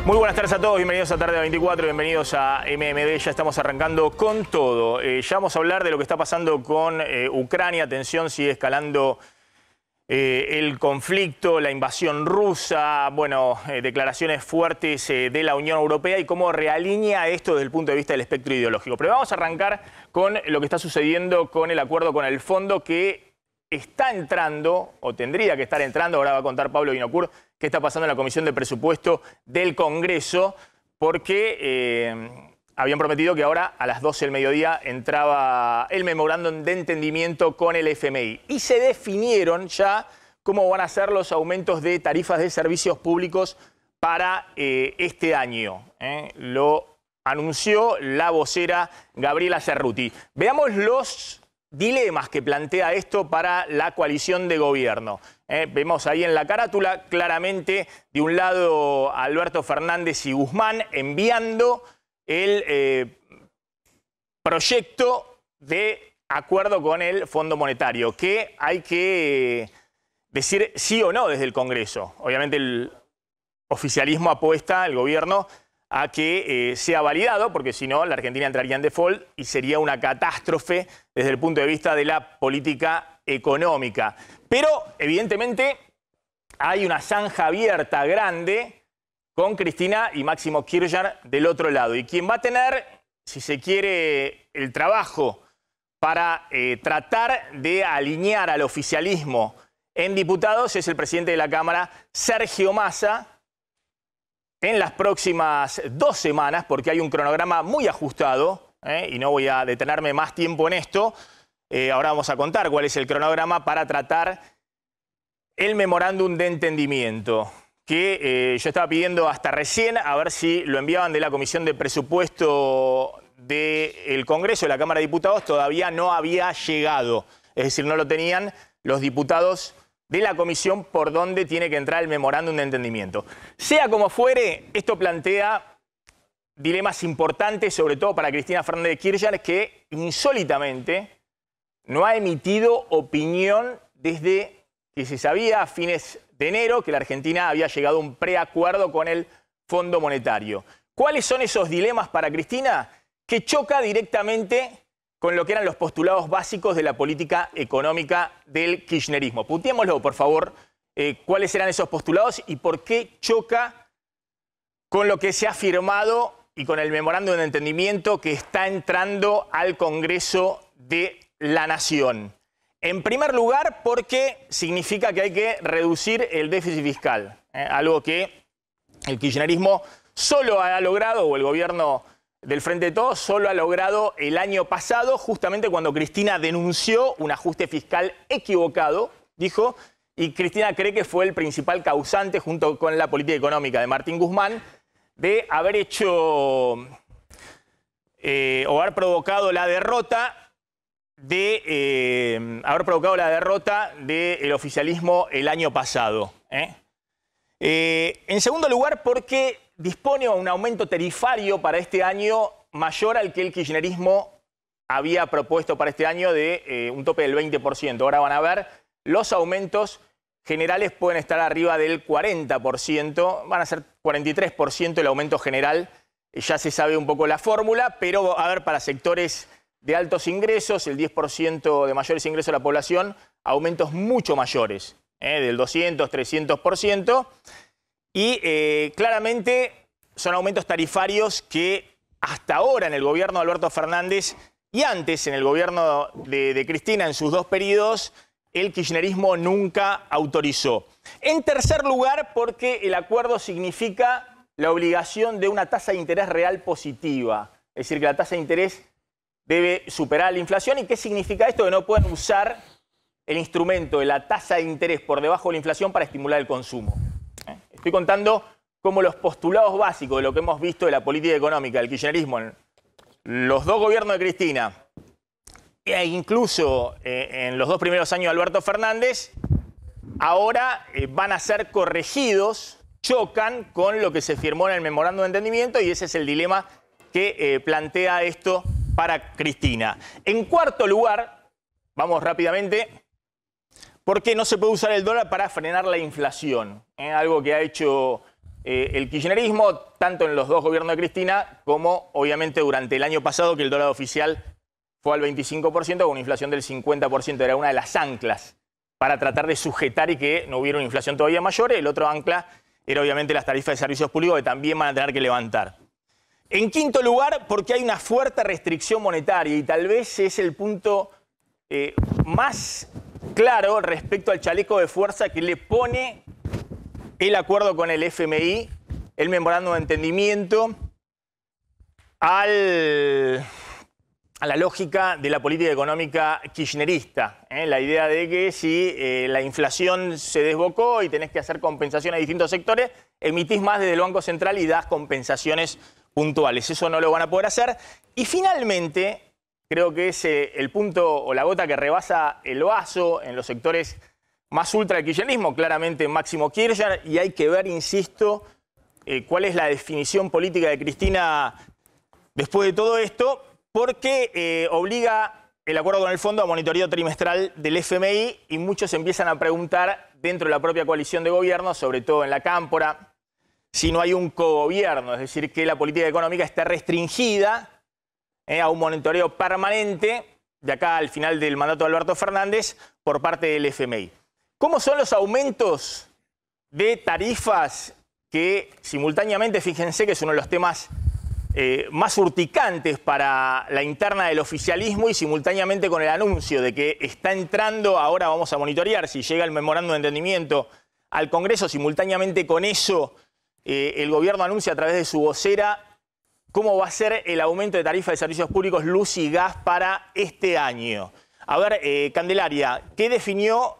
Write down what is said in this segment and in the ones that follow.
Muy buenas tardes a todos, bienvenidos a Tarde 24, bienvenidos a MMD, ya estamos arrancando con todo. Ya vamos a hablar de lo que está pasando con Ucrania, atención, sigue escalando el conflicto, la invasión rusa, bueno, declaraciones fuertes de la Unión Europea y cómo realinea esto desde el punto de vista del espectro ideológico. Pero vamos a arrancar con lo que está sucediendo con el acuerdo con el fondo que está entrando, o tendría que estar entrando, ahora va a contar Pablo Vinocourt, qué está pasando en la Comisión de Presupuesto del Congreso, porque habían prometido que ahora a las 12 del mediodía entraba el memorándum de entendimiento con el FMI. Y se definieron ya cómo van a ser los aumentos de tarifas de servicios públicos para este año. Lo anunció la vocera Gabriela Cerruti. Veamos los dilemas que plantea esto para la coalición de gobierno. Vemos ahí en la carátula claramente de un lado a Alberto Fernández y Guzmán enviando el proyecto de acuerdo con el Fondo Monetario, que hay que decir sí o no desde el Congreso. Obviamente el oficialismo apuesta, el gobierno, a que sea validado, porque si no la Argentina entraría en default y sería una catástrofe desde el punto de vista de la política económica. Pero evidentemente hay una zanja abierta grande con Cristina y Máximo Kirchner del otro lado. Y quien va a tener, si se quiere, el trabajo para tratar de alinear al oficialismo en diputados es el presidente de la Cámara, Sergio Massa, en las próximas 2 semanas, porque hay un cronograma muy ajustado, y no voy a detenerme más tiempo en esto. Ahora vamos a contar cuál es el cronograma para tratar el memorándum de entendimiento, que yo estaba pidiendo hasta recién a ver si lo enviaban de la Comisión de Presupuesto del Congreso, de la Cámara de Diputados, todavía no había llegado. Es decir, no lo tenían los diputados de la comisión por donde tiene que entrar el memorándum de entendimiento. Sea como fuere, esto plantea dilemas importantes, sobre todo para Cristina Fernández de Kirchner, que insólitamente no ha emitido opinión desde que se sabía a fines de enero que la Argentina había llegado a un preacuerdo con el Fondo Monetario. ¿Cuáles son esos dilemas para Cristina? Que choca directamente con lo que eran los postulados básicos de la política económica del kirchnerismo. Puntémoslo, por favor, cuáles eran esos postulados y por qué choca con lo que se ha firmado y con el memorándum de entendimiento que está entrando al Congreso de la Nación. En primer lugar, porque significa que hay que reducir el déficit fiscal, algo que el kirchnerismo solo ha logrado, o el gobierno del Frente de Todos solo ha logrado el año pasado, justamente cuando Cristina denunció un ajuste fiscal equivocado, dijo, y Cristina cree que fue el principal causante, junto con la política económica de Martín Guzmán, de haber hecho o haber provocado la derrota del oficialismo el año pasado. En segundo lugar, porque dispone de un aumento tarifario para este año mayor al que el kirchnerismo había propuesto para este año de un tope del 20%. Ahora van a ver, los aumentos generales pueden estar arriba del 40%, van a ser 43% el aumento general, ya se sabe un poco la fórmula, pero a ver, para sectores de altos ingresos, el 10% de mayores ingresos de la población, aumentos mucho mayores, del 200, 300%. Y claramente son aumentos tarifarios que hasta ahora en el gobierno de Alberto Fernández y antes en el gobierno de Cristina en sus 2 periodos, el kirchnerismo nunca autorizó. En tercer lugar, porque el acuerdo significa la obligación de una tasa de interés real positiva. Es decir, que la tasa de interés debe superar la inflación. ¿Y qué significa esto? Que no pueden usar el instrumento de la tasa de interés por debajo de la inflación para estimular el consumo. Estoy contando cómo los postulados básicos de lo que hemos visto de la política económica del kirchnerismo en los 2 gobiernos de Cristina e incluso en los 2 primeros años de Alberto Fernández, ahora van a ser corregidos, chocan con lo que se firmó en el memorándum de entendimiento y ese es el dilema que plantea esto para Cristina. En cuarto lugar, vamos rápidamente, porque no se puede usar el dólar para frenar la inflación. Algo que ha hecho el kirchnerismo, tanto en los dos gobiernos de Cristina como obviamente durante el año pasado, que el dólar oficial fue al 25% con una inflación del 50%. Era una de las anclas para tratar de sujetar y que no hubiera una inflación todavía mayor. El otro ancla era obviamente las tarifas de servicios públicos, que también van a tener que levantar. En quinto lugar, porque hay una fuerte restricción monetaria y tal vez es el punto más claro respecto al chaleco de fuerza que le pone el acuerdo con el FMI, el memorándum de entendimiento, a la lógica de la política económica kirchnerista. La idea de que si la inflación se desbocó y tenés que hacer compensaciones a distintos sectores, emitís más desde el Banco Central y das compensaciones puntuales. Eso no lo van a poder hacer. Y finalmente, creo que es el punto o la gota que rebasa el vaso en los sectores más ultra del kirchnerismo, claramente Máximo Kirchner, y hay que ver, insisto, cuál es la definición política de Cristina después de todo esto, porque obliga el acuerdo con el fondo a monitoreo trimestral del FMI y muchos empiezan a preguntar dentro de la propia coalición de gobierno, sobre todo en la Cámpora, si no hay un cogobierno, es decir, que la política económica está restringida a un monitoreo permanente de acá al final del mandato de Alberto Fernández por parte del FMI. ¿Cómo son los aumentos de tarifas que simultáneamente, fíjense que es uno de los temas más urticantes para la interna del oficialismo y simultáneamente con el anuncio de que está entrando, ahora vamos a monitorear si llega el memorándum de entendimiento al Congreso, simultáneamente con eso el gobierno anuncia a través de su vocera cómo va a ser el aumento de tarifas de servicios públicos, luz y gas para este año. A ver, Candelaria, ¿qué definió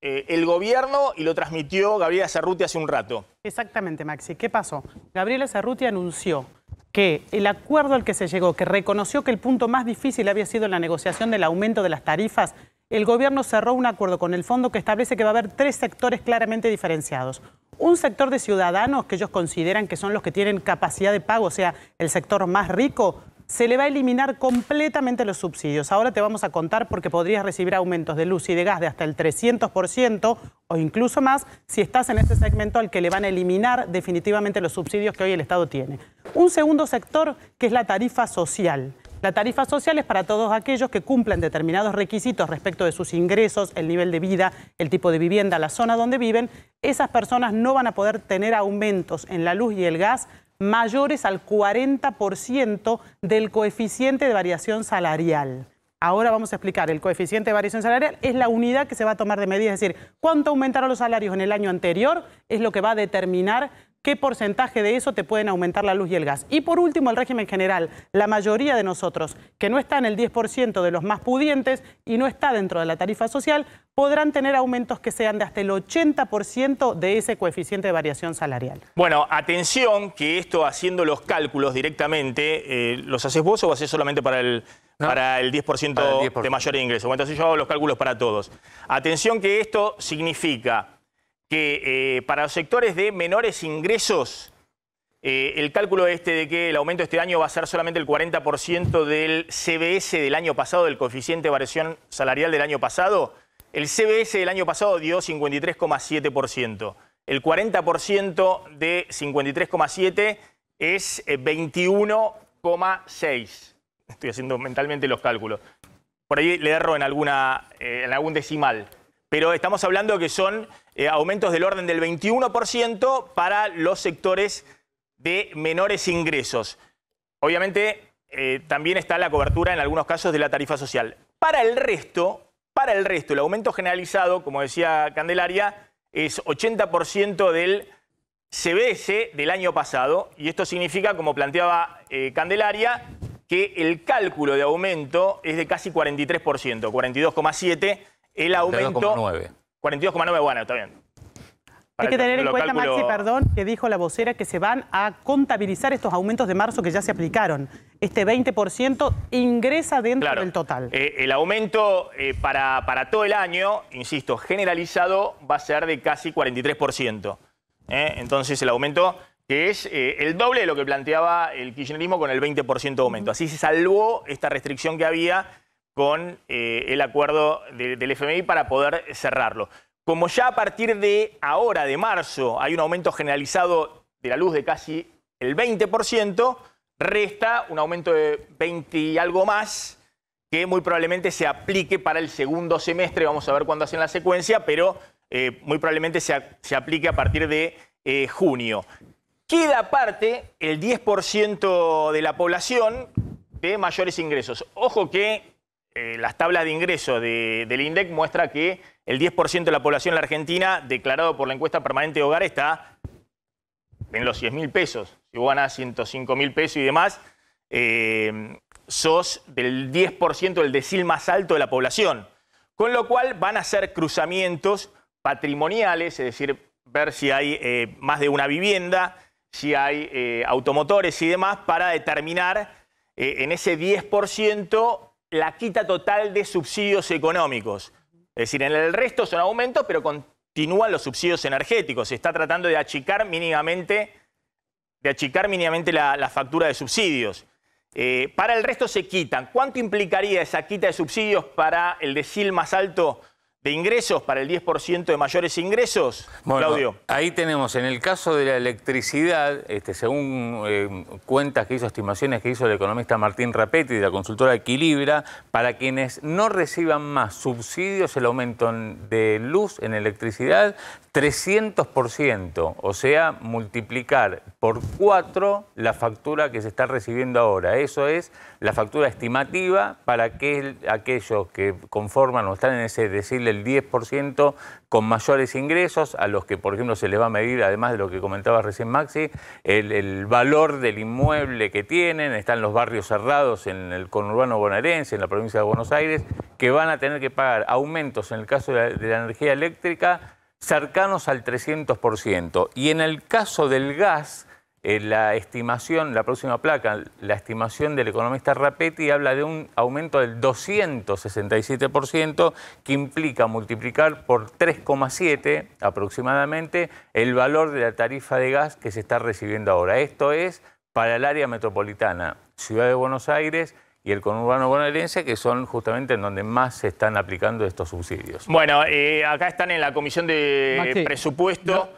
el gobierno y lo transmitió Gabriela Cerruti hace un rato? Exactamente, Maxi. ¿Qué pasó? Gabriela Cerruti anunció que el acuerdo al que se llegó, que reconoció que el punto más difícil había sido la negociación del aumento de las tarifas, el gobierno cerró un acuerdo con el fondo que establece que va a haber 3 sectores claramente diferenciados. Un sector de ciudadanos que ellos consideran que son los que tienen capacidad de pago, o sea, el sector más rico, se le va a eliminar completamente los subsidios. Ahora te vamos a contar porque podrías recibir aumentos de luz y de gas de hasta el 300% o incluso más si estás en este segmento al que le van a eliminar definitivamente los subsidios que hoy el Estado tiene. Un segundo sector que es la tarifa social. La tarifa social es para todos aquellos que cumplen determinados requisitos respecto de sus ingresos, el nivel de vida, el tipo de vivienda, la zona donde viven. Esas personas no van a poder tener aumentos en la luz y el gas mayores al 40% del coeficiente de variación salarial. Ahora vamos a explicar, el coeficiente de variación salarial es la unidad que se va a tomar de medida, es decir, cuánto aumentaron los salarios en el año anterior es lo que va a determinar qué porcentaje de eso te pueden aumentar la luz y el gas. Y por último, el régimen general. La mayoría de nosotros, que no está en el 10% de los más pudientes y no está dentro de la tarifa social, podrán tener aumentos que sean de hasta el 80% de ese coeficiente de variación salarial. Bueno, atención que esto haciendo los cálculos directamente, ¿los haces vos o haces solamente para el 10% de mayor ingreso? Bueno, entonces yo hago los cálculos para todos. Atención que esto significa que para los sectores de menores ingresos, el cálculo de que el aumento este año va a ser solamente el 40% del CBS del año pasado, del coeficiente de variación salarial del año pasado. El CBS del año pasado dio 53,7%. El 40% de 53,7 es 21,6. Estoy haciendo mentalmente los cálculos. Por ahí le erro en algún decimal. Pero estamos hablando que son aumentos del orden del 21% para los sectores de menores ingresos. Obviamente también está la cobertura en algunos casos de la tarifa social. Para el resto, el aumento generalizado, como decía Candelaria, es 80% del CBS del año pasado. Y esto significa, como planteaba Candelaria, que el cálculo de aumento es de casi 43%, 42,7%. El aumento... 42,9, bueno, está bien. Hay que tener en cuenta, Maxi, perdón, que dijo la vocera que se van a contabilizar estos aumentos de marzo que ya se aplicaron. Este 20% ingresa dentro del total. El aumento para todo el año, insisto, generalizado, va a ser de casi 43%. Entonces el aumento que es el doble de lo que planteaba el kirchnerismo con el 20% de aumento. Así se salvó esta restricción que había con el acuerdo del FMI para poder cerrarlo. Como ya a partir de ahora, de marzo, hay un aumento generalizado de la luz de casi el 20%, resta un aumento de 20 y algo más, que muy probablemente se aplique para el segundo semestre. Vamos a ver cuándo hacen la secuencia, pero muy probablemente se aplique a partir de junio. Queda aparte el 10% de la población de mayores ingresos. Ojo que las tablas de ingresos del INDEC muestra que el 10% de la población en la Argentina, declarado por la encuesta permanente de hogar, está en los 10.000 pesos. Si vos ganás 105.000 pesos y demás, sos del 10% del decil más alto de la población. Con lo cual van a hacer cruzamientos patrimoniales, es decir, ver si hay más de una vivienda, si hay automotores y demás, para determinar en ese 10% la quita total de subsidios económicos. Es decir, en el resto son aumentos, pero continúan los subsidios energéticos. Se está tratando de achicar mínimamente la factura de subsidios. Para el resto se quitan. ¿Cuánto implicaría esa quita de subsidios para el decil más alto de ingresos, para el 10% de mayores ingresos? Bueno, Claudio. Ahí tenemos, en el caso de la electricidad, según cuentas que hizo, estimaciones que hizo el economista Martín Rapetti de la consultora Equilibra, para quienes no reciban más subsidios, el aumento de luz en electricidad, 300%, o sea, multiplicar por 4 la factura que se está recibiendo ahora. Eso es la factura estimativa para aquellos que conforman o están en ese decil del 10% con mayores ingresos, a los que, por ejemplo, se les va a medir, además de lo que comentaba recién Maxi, el valor del inmueble que tienen. Están los barrios cerrados en el conurbano bonaerense, en la provincia de Buenos Aires, que van a tener que pagar aumentos, en el caso de la energía eléctrica, cercanos al 300%. Y en el caso del gas, la estimación, la próxima placa, la estimación del economista Rapetti habla de un aumento del 267%, que implica multiplicar por 3,7 aproximadamente el valor de la tarifa de gas que se está recibiendo ahora. Esto es para el área metropolitana, Ciudad de Buenos Aires y el conurbano bonaerense, que son justamente en donde más se están aplicando estos subsidios. Bueno, acá están en la Comisión de Maxi, Presupuesto.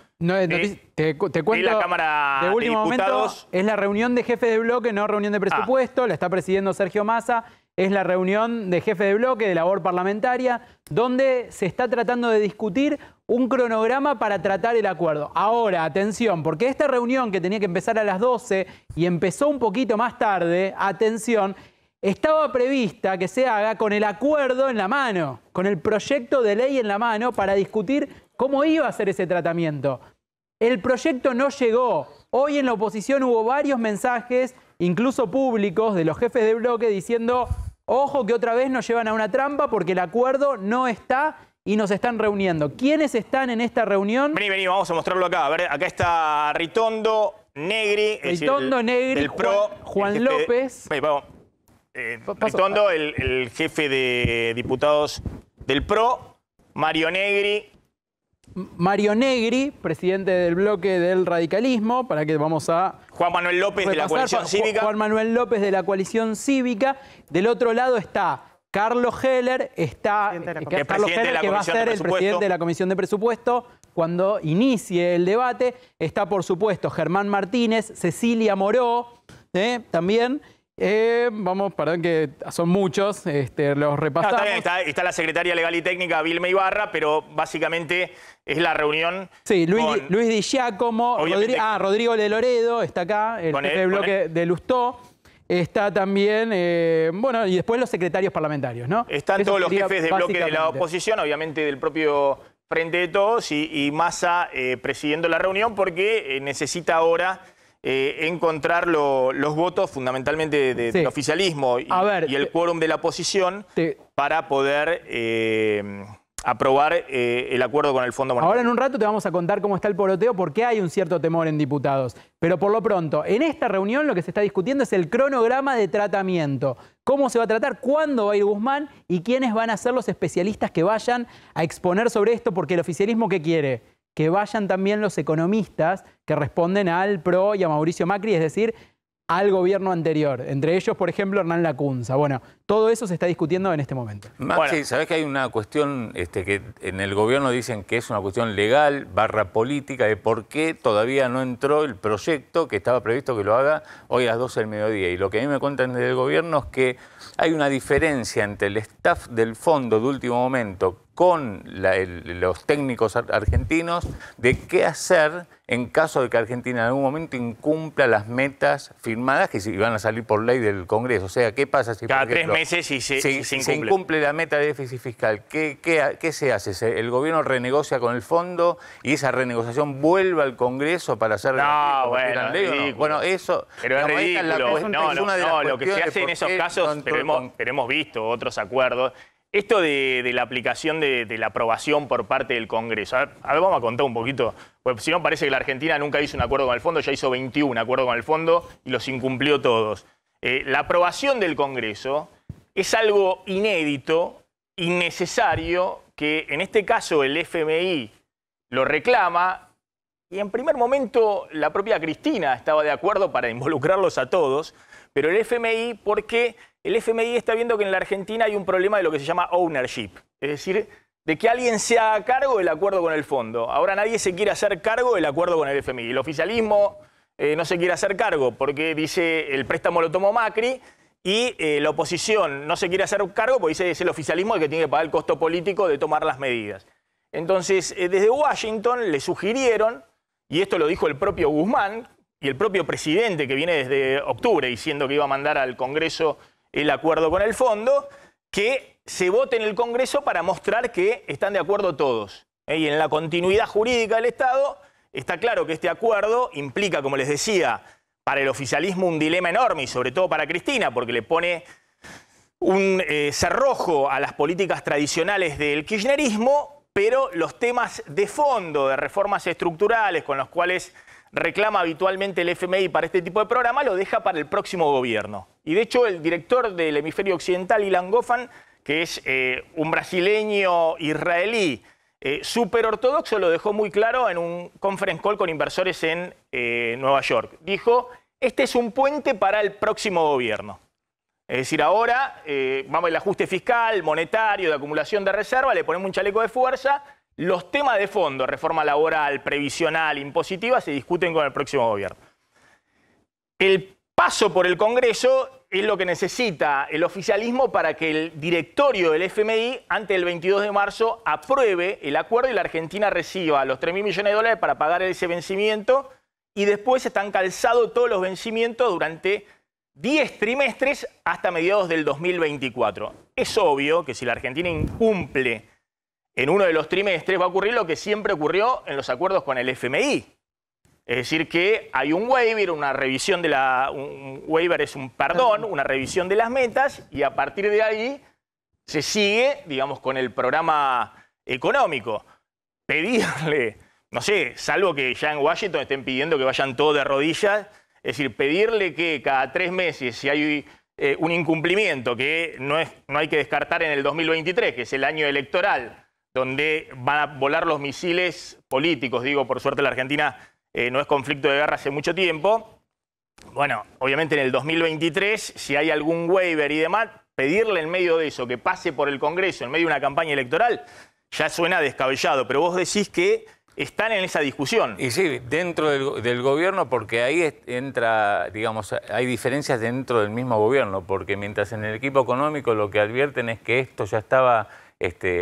Te cuento, la Cámara de último de Diputados. momento, es la reunión de jefe de bloque, no reunión de presupuesto, la está presidiendo Sergio Massa, es la reunión de jefe de bloque, de labor parlamentaria, donde se está tratando de discutir un cronograma para tratar el acuerdo. Ahora, atención, porque esta reunión que tenía que empezar a las 12 y empezó un poquito más tarde, atención, estaba prevista que se haga con el acuerdo en la mano, con el proyecto de ley en la mano para discutir cómo iba a ser ese tratamiento. El proyecto no llegó. Hoy en la oposición hubo varios mensajes, incluso públicos, de los jefes de bloque diciendo, ojo que otra vez nos llevan a una trampa porque el acuerdo no está y nos están reuniendo. ¿Quiénes están en esta reunión? Vení, vamos a mostrarlo acá. A ver, acá está Ritondo, Negri, Negri, PRO, Juan López. Ritondo, el jefe de diputados del PRO, Mario Negri, presidente del bloque del radicalismo, para que vamos a... Juan Manuel López de la Coalición Cívica. Juan Manuel López de la Coalición Cívica. Del otro lado está Carlos Heller, que va a ser el presidente de la Comisión de Presupuesto cuando inicie el debate. Está, por supuesto, Germán Martínez, Cecilia Moró, también. Vamos, perdón que son muchos, los repasamos. Está la secretaria legal y técnica Vilma Ibarra, pero básicamente es la reunión. Sí, Luis Di Giacomo, Rodrigo de Loredo está acá, el jefe de bloque de Lustó. Está también, bueno, y después los secretarios parlamentarios, ¿no? Están todos los jefes de bloque de la oposición, obviamente del propio Frente de Todos, y Massa presidiendo la reunión porque necesita ahora encontrar los votos fundamentalmente del oficialismo y el quórum de la oposición para poder aprobar el acuerdo con el Fondo Monetario. Ahora en un rato te vamos a contar cómo está el poroteo, porque hay un cierto temor en diputados. Pero por lo pronto, en esta reunión lo que se está discutiendo es el cronograma de tratamiento. ¿Cómo se va a tratar? ¿Cuándo va a ir Guzmán? ¿Y quiénes van a ser los especialistas que vayan a exponer sobre esto? Porque el oficialismo, ¿qué quiere? Que vayan también los economistas que responden al PRO y a Mauricio Macri, es decir, al gobierno anterior. Entre ellos, por ejemplo, Hernán Lacunza. Bueno, todo eso se está discutiendo en este momento. Maxi, ¿sabés que hay una cuestión que en el gobierno dicen que es una cuestión legal / política de por qué todavía no entró el proyecto que estaba previsto que lo haga hoy a las 12 del mediodía? Y lo que a mí me cuentan desde el gobierno es que hay una diferencia entre el staff del fondo de último momento con los técnicos argentinos de qué hacer en caso de que Argentina en algún momento incumpla las metas firmadas que van a salir por ley del Congreso. O sea, ¿qué pasa si, cada por ejemplo, 3 meses se incumple la meta de déficit fiscal? ¿Qué se hace? ¿El gobierno renegocia con el fondo y esa renegociación vuelve al Congreso para hacer bueno, ley? No? Bueno, eso... Pero es ridículo. No, lo que se hace en esos casos, pero hemos visto otros acuerdos. Esto de la aplicación de la aprobación por parte del Congreso. A ver, vamos a contar un poquito. Pues si no, parece que la Argentina nunca hizo un acuerdo con el fondo, ya hizo 21 acuerdos con el fondo y los incumplió todos. La aprobación del Congreso es algo inédito, innecesario, que en este caso el FMI lo reclama. Y en primer momento la propia Cristina estaba de acuerdo para involucrarlos a todos, pero el FMI, porque el FMI está viendo que en la Argentina hay un problema de lo que se llama ownership, es decir, de que alguien se haga cargo del acuerdo con el fondo. Ahora nadie se quiere hacer cargo del acuerdo con el FMI. El oficialismo no se quiere hacer cargo porque dice el préstamo lo tomó Macri y la oposición no se quiere hacer cargo porque dice es el oficialismo el que tiene que pagar el costo político de tomar las medidas. Entonces, desde Washington le sugirieron, y esto lo dijo el propio Guzmán y el propio presidente que viene desde octubre diciendo que iba a mandar al Congreso el acuerdo con el fondo, que se vote en el Congreso para mostrar que están de acuerdo todos. Y en la continuidad jurídica del Estado está claro que este acuerdo implica, como les decía, para el oficialismo un dilema enorme y sobre todo para Cristina, porque le pone un cerrojo a las políticas tradicionales del kirchnerismo, pero los temas de fondo, de reformas estructurales con los cuales reclama habitualmente el FMI para este tipo de programa, lo deja para el próximo gobierno. Y de hecho el director del hemisferio occidental, Ilan Goffman, que es un brasileño israelí súper ortodoxo, lo dejó muy claro en un conference call con inversores en Nueva York. Dijo, este es un puente para el próximo gobierno. Es decir, ahora vamos al ajuste fiscal, monetario, de acumulación de reserva, le ponemos un chaleco de fuerza. Los temas de fondo, reforma laboral, previsional, impositiva, se discuten con el próximo gobierno. El paso por el Congreso es lo que necesita el oficialismo para que el directorio del FMI, antes del 22 de marzo, apruebe el acuerdo y la Argentina reciba los 3.000 millones de dólares para pagar ese vencimiento y después están calzados todos los vencimientos durante 10 trimestres hasta mediados del 2024. Es obvio que si la Argentina incumple en uno de los trimestres va a ocurrir lo que siempre ocurrió en los acuerdos con el FMI. Es decir, que hay un waiver, una revisión de un waiver es un perdón, una revisión de las metas y a partir de ahí se sigue, digamos, con el programa económico. Pedirle, no sé, salvo que ya en Washington estén pidiendo que vayan todos de rodillas, es decir, pedirle que cada 3 meses, si hay un incumplimiento que no hay que descartar en el 2023, que es el año electoral, donde van a volar los misiles políticos. Digo, por suerte la Argentina no es conflicto de guerra hace mucho tiempo. Bueno, obviamente en el 2023, si hay algún waiver y demás, pedirle en medio de eso que pase por el Congreso, en medio de una campaña electoral, ya suena descabellado. Pero vos decís que están en esa discusión. Y sí, dentro del gobierno, porque ahí entra, digamos, hay diferencias dentro del mismo gobierno, porque mientras en el equipo económico lo que advierten es que esto ya estaba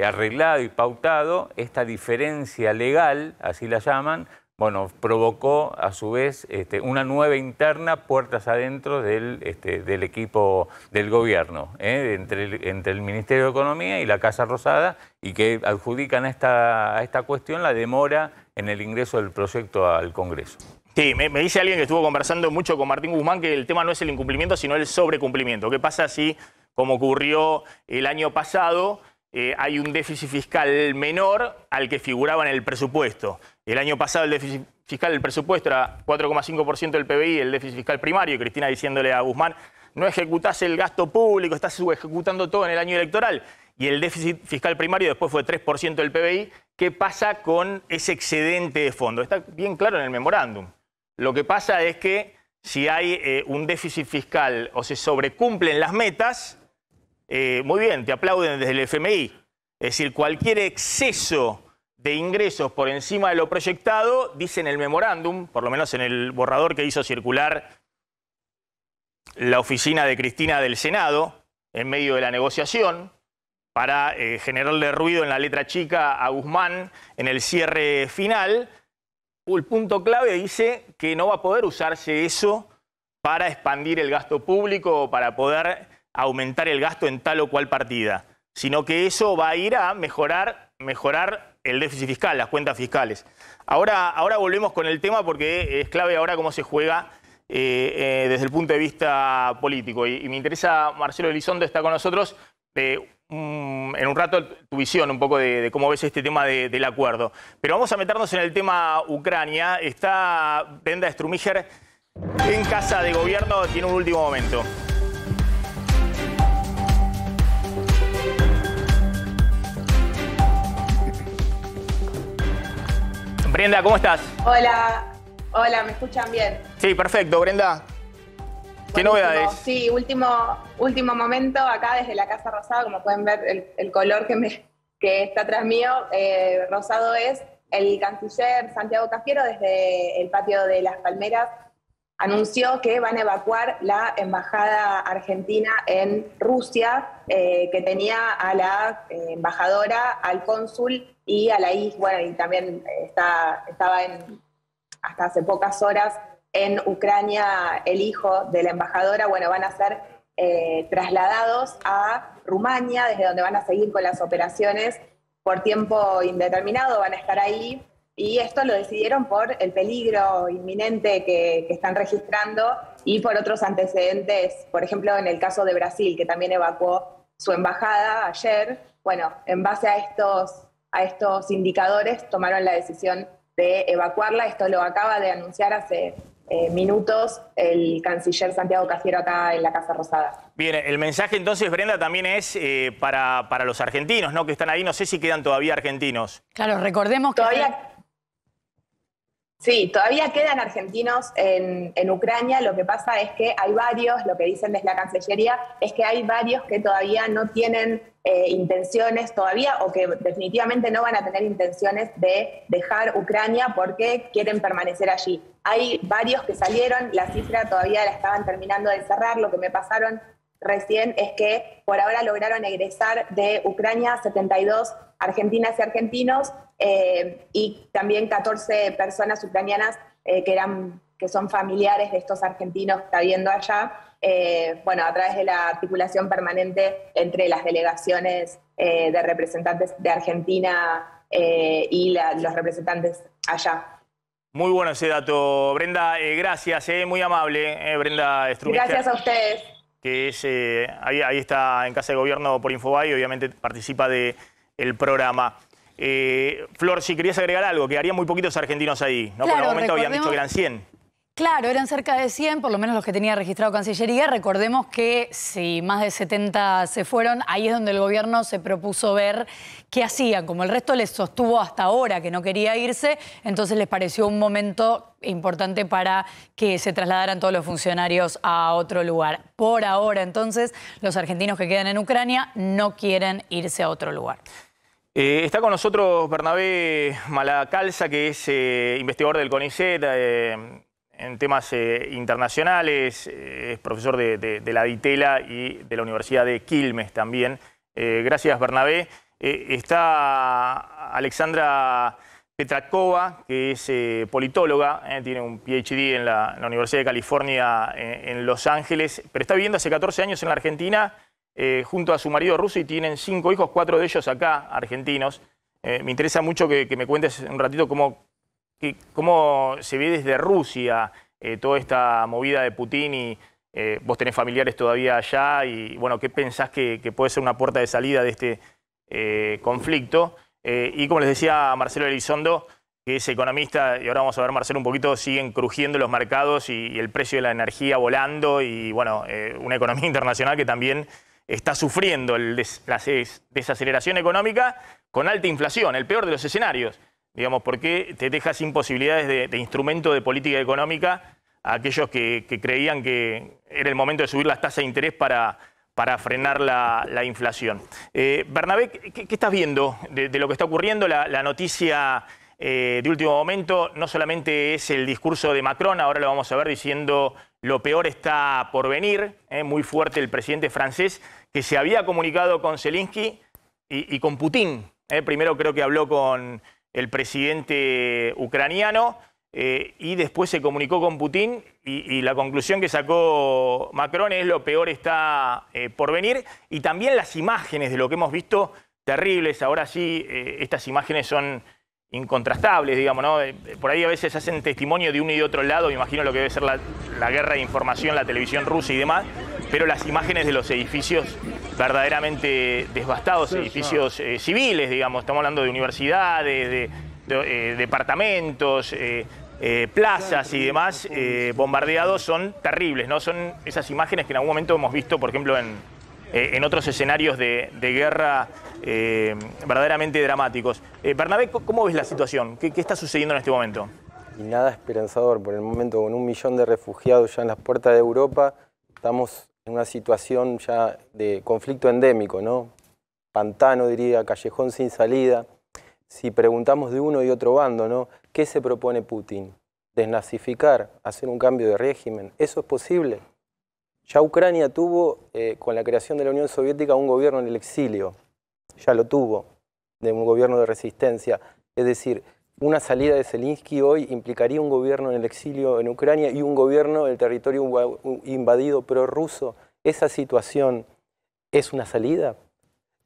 arreglado y pautado, esta diferencia legal, así la llaman, bueno, provocó a su vez una nueva interna, puertas adentro del equipo del gobierno, entre el Ministerio de Economía y la Casa Rosada, y que adjudican a esta cuestión la demora en el ingreso del proyecto al Congreso. Sí, me dice alguien que estuvo conversando mucho con Martín Guzmán que el tema no es el incumplimiento, sino el sobrecumplimiento. ¿Qué pasa si, como ocurrió el año pasado, hay un déficit fiscal menor al que figuraba en el presupuesto? El año pasado el déficit fiscal del presupuesto era 4,5% del PBI, el déficit fiscal primario, y Cristina diciéndole a Guzmán, no ejecutás el gasto público, estás subejecutando todo en el año electoral. Y el déficit fiscal primario después fue 3% del PBI. ¿Qué pasa con ese excedente de fondo? Está bien claro en el memorándum. Lo que pasa es que si hay un déficit fiscal o se sobrecumplen las metas, muy bien, te aplauden desde el FMI. Es decir, cualquier exceso de ingresos por encima de lo proyectado, dice en el memorándum, por lo menos en el borrador que hizo circular la oficina de Cristina del Senado, en medio de la negociación, para generarle ruido en la letra chica a Guzmán en el cierre final. El punto clave dice que no va a poder usarse eso para expandir el gasto público o para poder aumentar el gasto en tal o cual partida, sino que eso va a ir a mejorar el déficit fiscal, las cuentas fiscales. Ahora volvemos con el tema porque es clave ahora cómo se juega desde el punto de vista político. Y me interesa, Marcelo Elizondo está con nosotros, en un rato tu visión un poco de cómo ves este tema del acuerdo. Pero vamos a meternos en el tema Ucrania. Está Brenda Strumíger en Casa de Gobierno, tiene un último momento. Brenda, ¿cómo estás? Hola, ¿me escuchan bien? Sí, perfecto, Brenda. ¿Qué novedades? Sí, último momento acá desde la Casa Rosada, como pueden ver el color que está atrás mío, rosado es el canciller Santiago Cafiero desde el patio de Las Palmeras anunció que van a evacuar la embajada argentina en Rusia, que tenía a la embajadora, al cónsul y a la hija, bueno, y también estaba hasta hace pocas horas en Ucrania el hijo de la embajadora. Bueno, van a ser trasladados a Rumania, desde donde van a seguir con las operaciones por tiempo indeterminado, van a estar ahí. Y esto lo decidieron por el peligro inminente que están registrando y por otros antecedentes, por ejemplo, en el caso de Brasil, que también evacuó su embajada ayer. Bueno, en base a estos indicadores tomaron la decisión de evacuarla. Esto lo acaba de anunciar hace minutos el canciller Santiago Cafiero acá en la Casa Rosada. Bien, el mensaje entonces, Brenda, también es para los argentinos, ¿no? Que están ahí, no sé si quedan todavía argentinos. Claro, recordemos que... Sí, todavía quedan argentinos en Ucrania. Lo que pasa es que hay varios, lo que dicen desde la Cancillería, es que hay varios que todavía no tienen intenciones todavía, o que definitivamente no van a tener intenciones de dejar Ucrania porque quieren permanecer allí. Hay varios que salieron, la cifra todavía la estaban terminando de cerrar. Lo que me pasaron recién es que por ahora lograron egresar de Ucrania 72 argentinas y argentinos, y también 14 personas ucranianas que son familiares de estos argentinos que está viendo allá, bueno, a través de la articulación permanente entre las delegaciones de representantes de Argentina y los representantes allá. Muy bueno ese dato, Brenda. Gracias, muy amable, Brenda Strumíger. Gracias a ustedes. Que es, ahí está en Casa de Gobierno por Infobae, obviamente participa del programa. Flor, si querías agregar algo, que harían muy poquitos argentinos ahí, ¿no? Claro, por el momento habían dicho que eran 100. Claro, eran cerca de 100, por lo menos los que tenía registrado Cancillería. Recordemos que si más de 70 se fueron, ahí es donde el gobierno se propuso ver qué hacían. Como el resto les sostuvo hasta ahora que no quería irse, entonces les pareció un momento importante para que se trasladaran todos los funcionarios a otro lugar. Por ahora, entonces, los argentinos que quedan en Ucrania no quieren irse a otro lugar. Está con nosotros Bernabé Malacalza, que es investigador del CONICET en temas internacionales, es profesor de la DITELA y de la Universidad de Quilmes también. Gracias, Bernabé. Está Alexandra Petrakova, que es politóloga, tiene un PhD en la Universidad de California en Los Ángeles, pero está viviendo hace 14 años en la Argentina junto a su marido ruso y tienen 5 hijos, 4 de ellos acá, argentinos. Me interesa mucho que me cuentes un ratito cómo se ve desde Rusia toda esta movida de Putin y vos tenés familiares todavía allá y bueno, ¿qué pensás que puede ser una puerta de salida de este conflicto? Y como les decía Marcelo Elizondo, que es economista, y ahora vamos a ver, Marcelo, un poquito, siguen crujiendo los mercados y el precio de la energía volando y bueno, una economía internacional que también está sufriendo la desaceleración económica con alta inflación, el peor de los escenarios, digamos, porque te deja sin posibilidades de instrumento de política económica aquellos que creían que era el momento de subir las tasas de interés para frenar la inflación. Bernabé, ¿qué estás viendo de lo que está ocurriendo? La noticia de último momento no solamente es el discurso de Macron, ahora lo vamos a ver diciendo lo peor está por venir, muy fuerte el presidente francés, que se había comunicado con Zelensky y con Putin. Primero creo que habló con el presidente ucraniano y después se comunicó con Putin y la conclusión que sacó Macron es lo peor está por venir, y también las imágenes de lo que hemos visto terribles. Ahora sí, estas imágenes son incontrastables, digamos, ¿no? Por ahí a veces hacen testimonio de uno y de otro lado, me imagino lo que debe ser la guerra de información, la televisión rusa y demás, pero las imágenes de los edificios verdaderamente devastados, edificios civiles, digamos, estamos hablando de universidades, de departamentos, plazas y demás, bombardeados, son terribles, ¿no? Son esas imágenes que en algún momento hemos visto, por ejemplo, en otros escenarios de guerra verdaderamente dramáticos. Bernabé, ¿cómo ves la situación? ¿Qué está sucediendo en este momento? Y nada esperanzador por el momento, con 1 millón de refugiados ya en las puertas de Europa. Estamos en una situación ya de conflicto endémico, ¿no? Pantano, diría, callejón sin salida. Si preguntamos de uno y otro bando, ¿no? ¿Qué se propone Putin? ¿Desnazificar? ¿Hacer un cambio de régimen? ¿Eso es posible? Ya Ucrania tuvo, con la creación de la Unión Soviética, un gobierno en el exilio. Ya lo tuvo, de un gobierno de resistencia. Es decir, una salida de Zelensky hoy implicaría un gobierno en el exilio en Ucrania y un gobierno del territorio invadido prorruso. ¿Esa situación es una salida?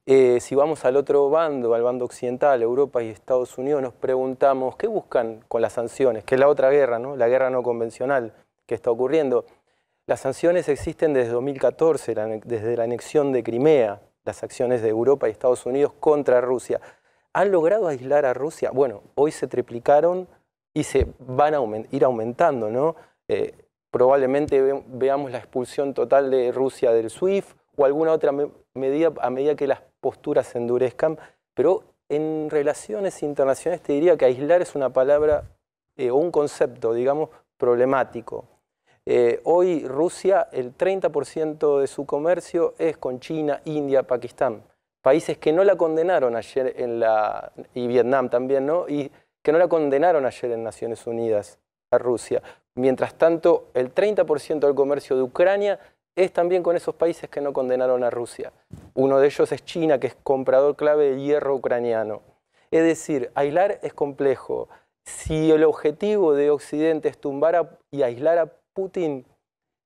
Si vamos al otro bando, al bando occidental, Europa y Estados Unidos, nos preguntamos qué buscan con las sanciones, que es la otra guerra, ¿no? La guerra no convencional que está ocurriendo. Las sanciones existen desde 2014, desde la anexión de Crimea, las acciones de Europa y Estados Unidos contra Rusia. ¿Han logrado aislar a Rusia? Bueno, hoy se triplicaron y se van a ir aumentando, ¿no? Probablemente veamos la expulsión total de Rusia del SWIFT o alguna otra medida a medida que las posturas se endurezcan, pero en relaciones internacionales te diría que aislar es una palabra o un concepto, digamos, problemático. Hoy Rusia, el 30% de su comercio es con China, India, Pakistán, países que no la condenaron ayer y Vietnam también, ¿no? Y que no la condenaron ayer en Naciones Unidas a Rusia. Mientras tanto, el 30% del comercio de Ucrania es también con esos países que no condenaron a Rusia. Uno de ellos es China, que es comprador clave de hierro ucraniano. Es decir, aislar es complejo. Si el objetivo de Occidente es tumbar y aislar a Putin,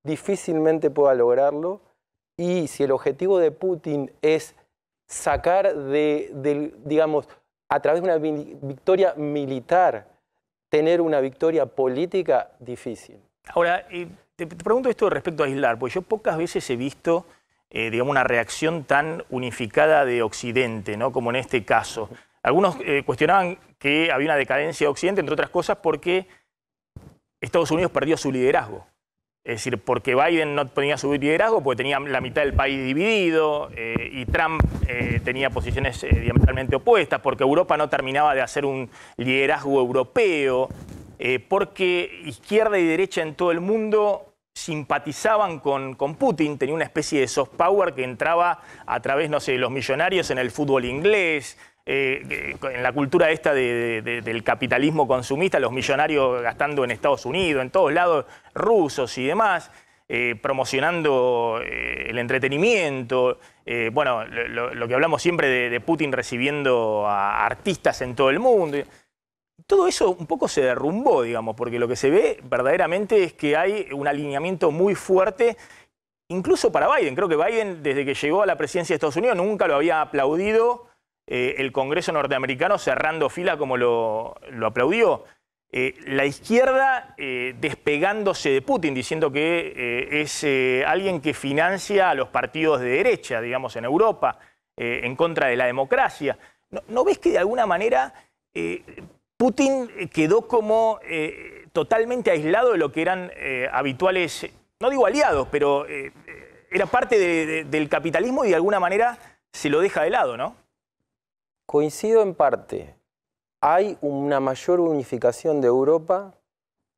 difícilmente pueda lograrlo. Y si el objetivo de Putin es sacar digamos, a través de una victoria militar, tener una victoria política, difícil. Ahora, te pregunto esto respecto a aislar, porque yo pocas veces he visto, digamos, una reacción tan unificada de Occidente, ¿no? Como en este caso. Algunos cuestionaban que había una decadencia de Occidente, entre otras cosas, porque Estados Unidos perdió su liderazgo. Es decir, porque Biden no tenía su liderazgo, porque tenía la mitad del país dividido, y Trump tenía posiciones diametralmente opuestas, porque Europa no terminaba de hacer un liderazgo europeo, porque izquierda y derecha en todo el mundo simpatizaban con Putin, tenía una especie de soft power que entraba a través, no sé, de los millonarios en el fútbol inglés, en la cultura esta del capitalismo consumista, los millonarios gastando en Estados Unidos, en todos lados, rusos y demás, promocionando el entretenimiento. Bueno, lo que hablamos siempre de Putin recibiendo a artistas en todo el mundo. Todo eso un poco se derrumbó, digamos, porque lo que se ve verdaderamente es que hay un alineamiento muy fuerte, incluso para Biden. Creo que Biden, desde que llegó a la presidencia de Estados Unidos, nunca lo había aplaudido el Congreso norteamericano cerrando fila como lo aplaudió. La izquierda despegándose de Putin, diciendo que es alguien que financia a los partidos de derecha, digamos, en Europa, en contra de la democracia. ¿No ves que de alguna manera Putin quedó como totalmente aislado de lo que eran habituales, no digo aliados, pero era parte del capitalismo y de alguna manera se lo deja de lado, ¿no? Coincido en parte. Hay una mayor unificación de Europa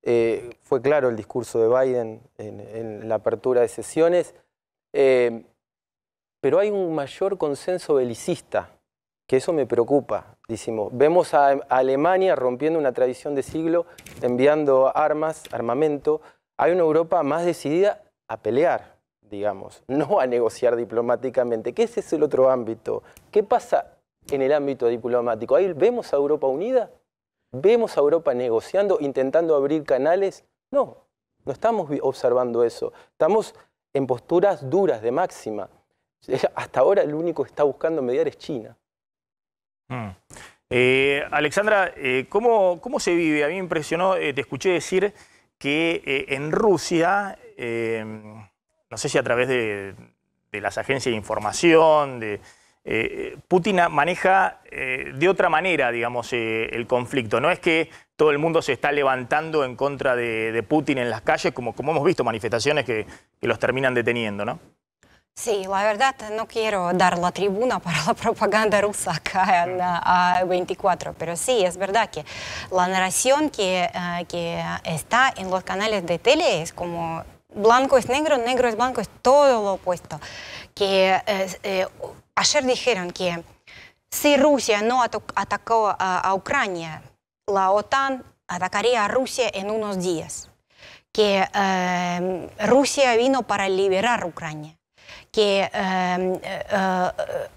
Fue claro el discurso de Biden en la apertura de sesiones, pero hay un mayor consenso belicista, que eso me preocupa. Decimos, vemos a Alemania rompiendo una tradición de siglo, enviando armas, armamento. Hay una Europa más decidida a pelear, digamos, no a negociar diplomáticamente, que ese es el otro ámbito. ¿Qué pasa en el ámbito diplomático? Ahí vemos a Europa unida, vemos a Europa negociando, intentando abrir canales. No, no estamos observando eso. Estamos en posturas duras, de máxima. Hasta ahora el único que está buscando mediar es China. Alexandra, ¿cómo se vive? A mí me impresionó, te escuché decir que en Rusia, no sé si a través de las agencias de información, Putin maneja de otra manera, digamos, el conflicto. No es que todo el mundo se está levantando en contra de Putin en las calles, como hemos visto manifestaciones que los terminan deteniendo, ¿no? Sí, la verdad no quiero dar la tribuna para la propaganda rusa acá en A24, pero sí, es verdad que la narración que está en los canales de tele es como blanco es negro, negro es blanco, es todo lo opuesto. Que ayer dijeron que si Rusia no atacó a Ucrania, la OTAN atacaría a Rusia en unos días. Que Rusia vino para liberar Ucrania. Que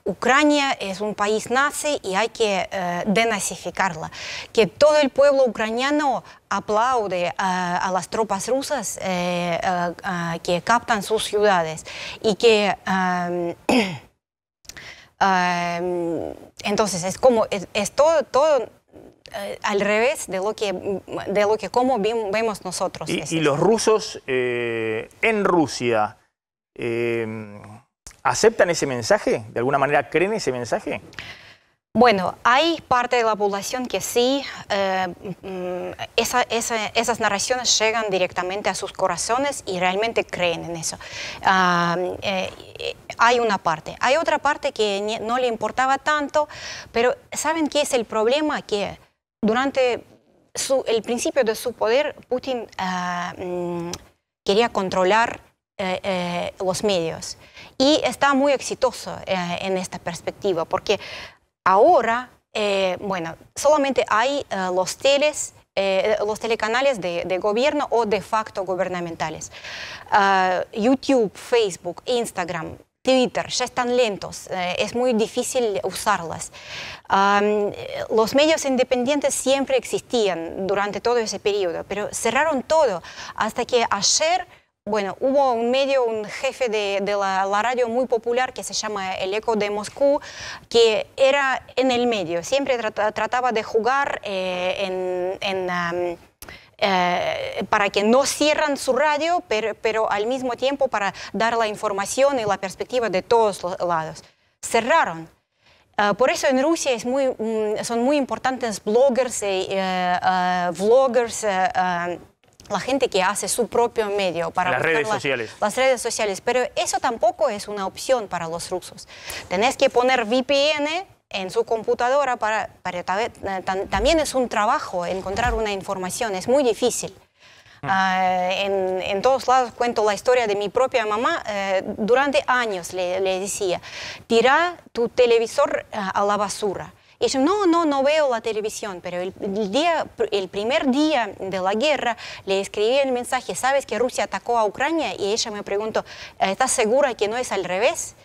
Ucrania es un país nazi y hay que denazificarla. Que todo el pueblo ucraniano aplaude a las tropas rusas que captan sus ciudades. Y que entonces es como es todo al revés de lo que como vemos nosotros. Y los rusos en Rusia ¿aceptan ese mensaje? ¿De alguna manera creen ese mensaje? Bueno, hay parte de la población que sí, esas narraciones llegan directamente a sus corazones y realmente creen en eso. Hay una parte. Hay otra parte que no le importaba tanto, pero ¿saben qué es el problema? Que durante el principio de su poder, Putin quería controlar los medios. Y está muy exitoso en esta perspectiva, porque ahora, bueno, solamente hay los telecanales de gobierno o de facto gubernamentales. YouTube, Facebook, Instagram, Twitter ya están lentos, es muy difícil usarlas. Los medios independientes siempre existían durante todo ese periodo, pero cerraron todo hasta que ayer, bueno, hubo un jefe de la radio muy popular que se llama El Eco de Moscú, que era en el medio, siempre trataba de jugar para que no cierran su radio, pero al mismo tiempo para dar la información y la perspectiva de todos los lados. Cerraron. Por eso en Rusia son muy importantes bloggers y vloggers, la gente que hace su propio medio para las redes sociales. Las redes sociales, pero eso tampoco es una opción para los rusos. Tenés que poner VPN en su computadora también es un trabajo encontrar una información, es muy difícil. En todos lados cuento la historia de mi propia mamá. Durante años le decía, tira tu televisor a la basura. Y yo, no veo la televisión, pero el primer día de la guerra le escribí el mensaje, ¿sabes que Rusia atacó a Ucrania? Y ella me preguntó, ¿estás segura que no es al revés?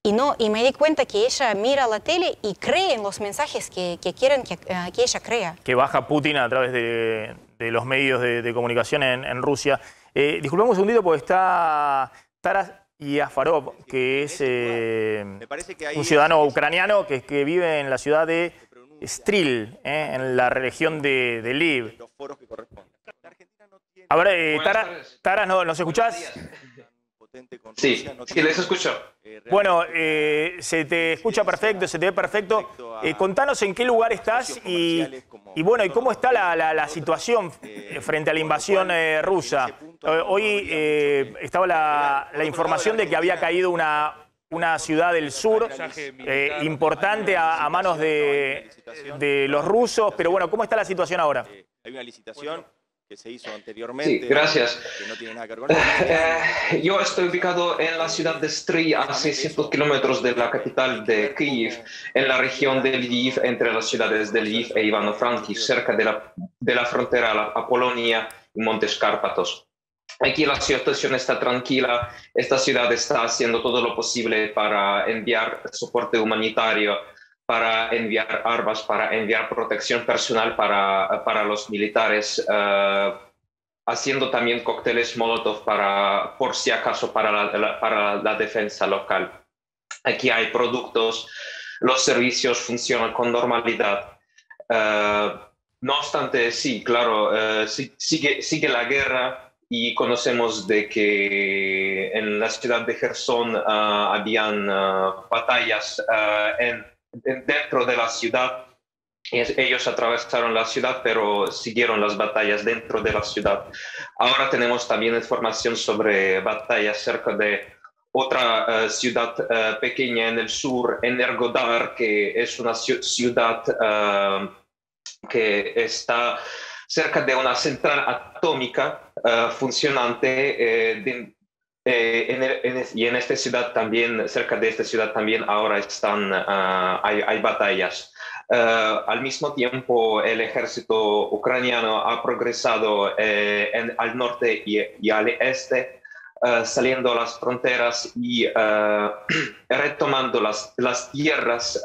Y me di cuenta que ella mira la tele y cree en los mensajes que quieren que ella crea. Que baja Putin a través de los medios de comunicación en Rusia. Disculpame un segundito porque está Taras Yafarov, que es un ciudadano ucraniano que vive en la ciudad de Stril, en la región de Lviv. A ver, Taras, ¿nos escuchás? Sí, les escucho. Bueno, se te escucha perfecto, se te ve perfecto. Contanos en qué lugar estás y bueno, y cómo está la situación frente a la invasión rusa. Hoy estaba la información de que había caído una ciudad del sur importante a manos de los rusos, pero bueno, ¿cómo está la situación ahora? Hay una licitación que se hizo anteriormente. Sí, gracias. Que no tiene nada que ver con esto. Yo estoy ubicado en la ciudad de Stryj, a 600 kilómetros de la capital de Kyiv, en la región de Lviv, entre las ciudades de Lviv e Ivano-Frankivsk, cerca de la frontera a Polonia y Montes Cárpatos. Aquí la situación está tranquila, esta ciudad está haciendo todo lo posible para enviar soporte humanitario, para enviar armas, para enviar protección personal para los militares, haciendo también cócteles Molotov por si acaso para la defensa local. Aquí hay productos, los servicios funcionan con normalidad. No obstante, sí, claro, sigue la guerra y conocemos de que en la ciudad de Jersón habían batallas dentro de la ciudad. Ellos atravesaron la ciudad, pero siguieron las batallas dentro de la ciudad. Ahora tenemos también información sobre batallas cerca de otra ciudad pequeña en el sur, Energodar, que es una ciudad que está cerca de una central atómica funcionante. Y en esta ciudad también, cerca de esta ciudad también ahora hay batallas. Al mismo tiempo, el ejército ucraniano ha progresado al norte y al este, saliendo a las fronteras y retomando las tierras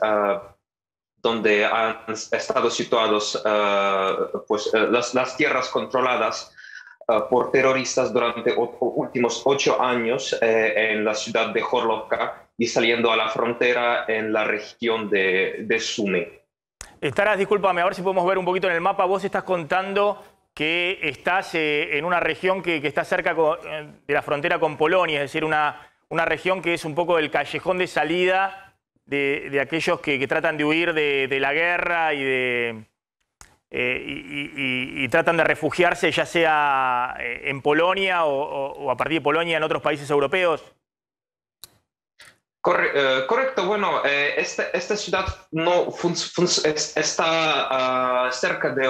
donde han estado situados, las tierras controladas por terroristas durante los últimos 8 años en la ciudad de Horlovka y saliendo a la frontera en la región de Sumy. Taras, discúlpame, a ver si podemos ver un poquito en el mapa. Vos estás contando que estás en una región que está cerca de la frontera con Polonia, es decir, una región que es un poco el callejón de salida de aquellos que tratan de huir de la guerra y tratan de refugiarse, ya sea en Polonia o a partir de Polonia en otros países europeos. Correcto, bueno, esta ciudad está cerca de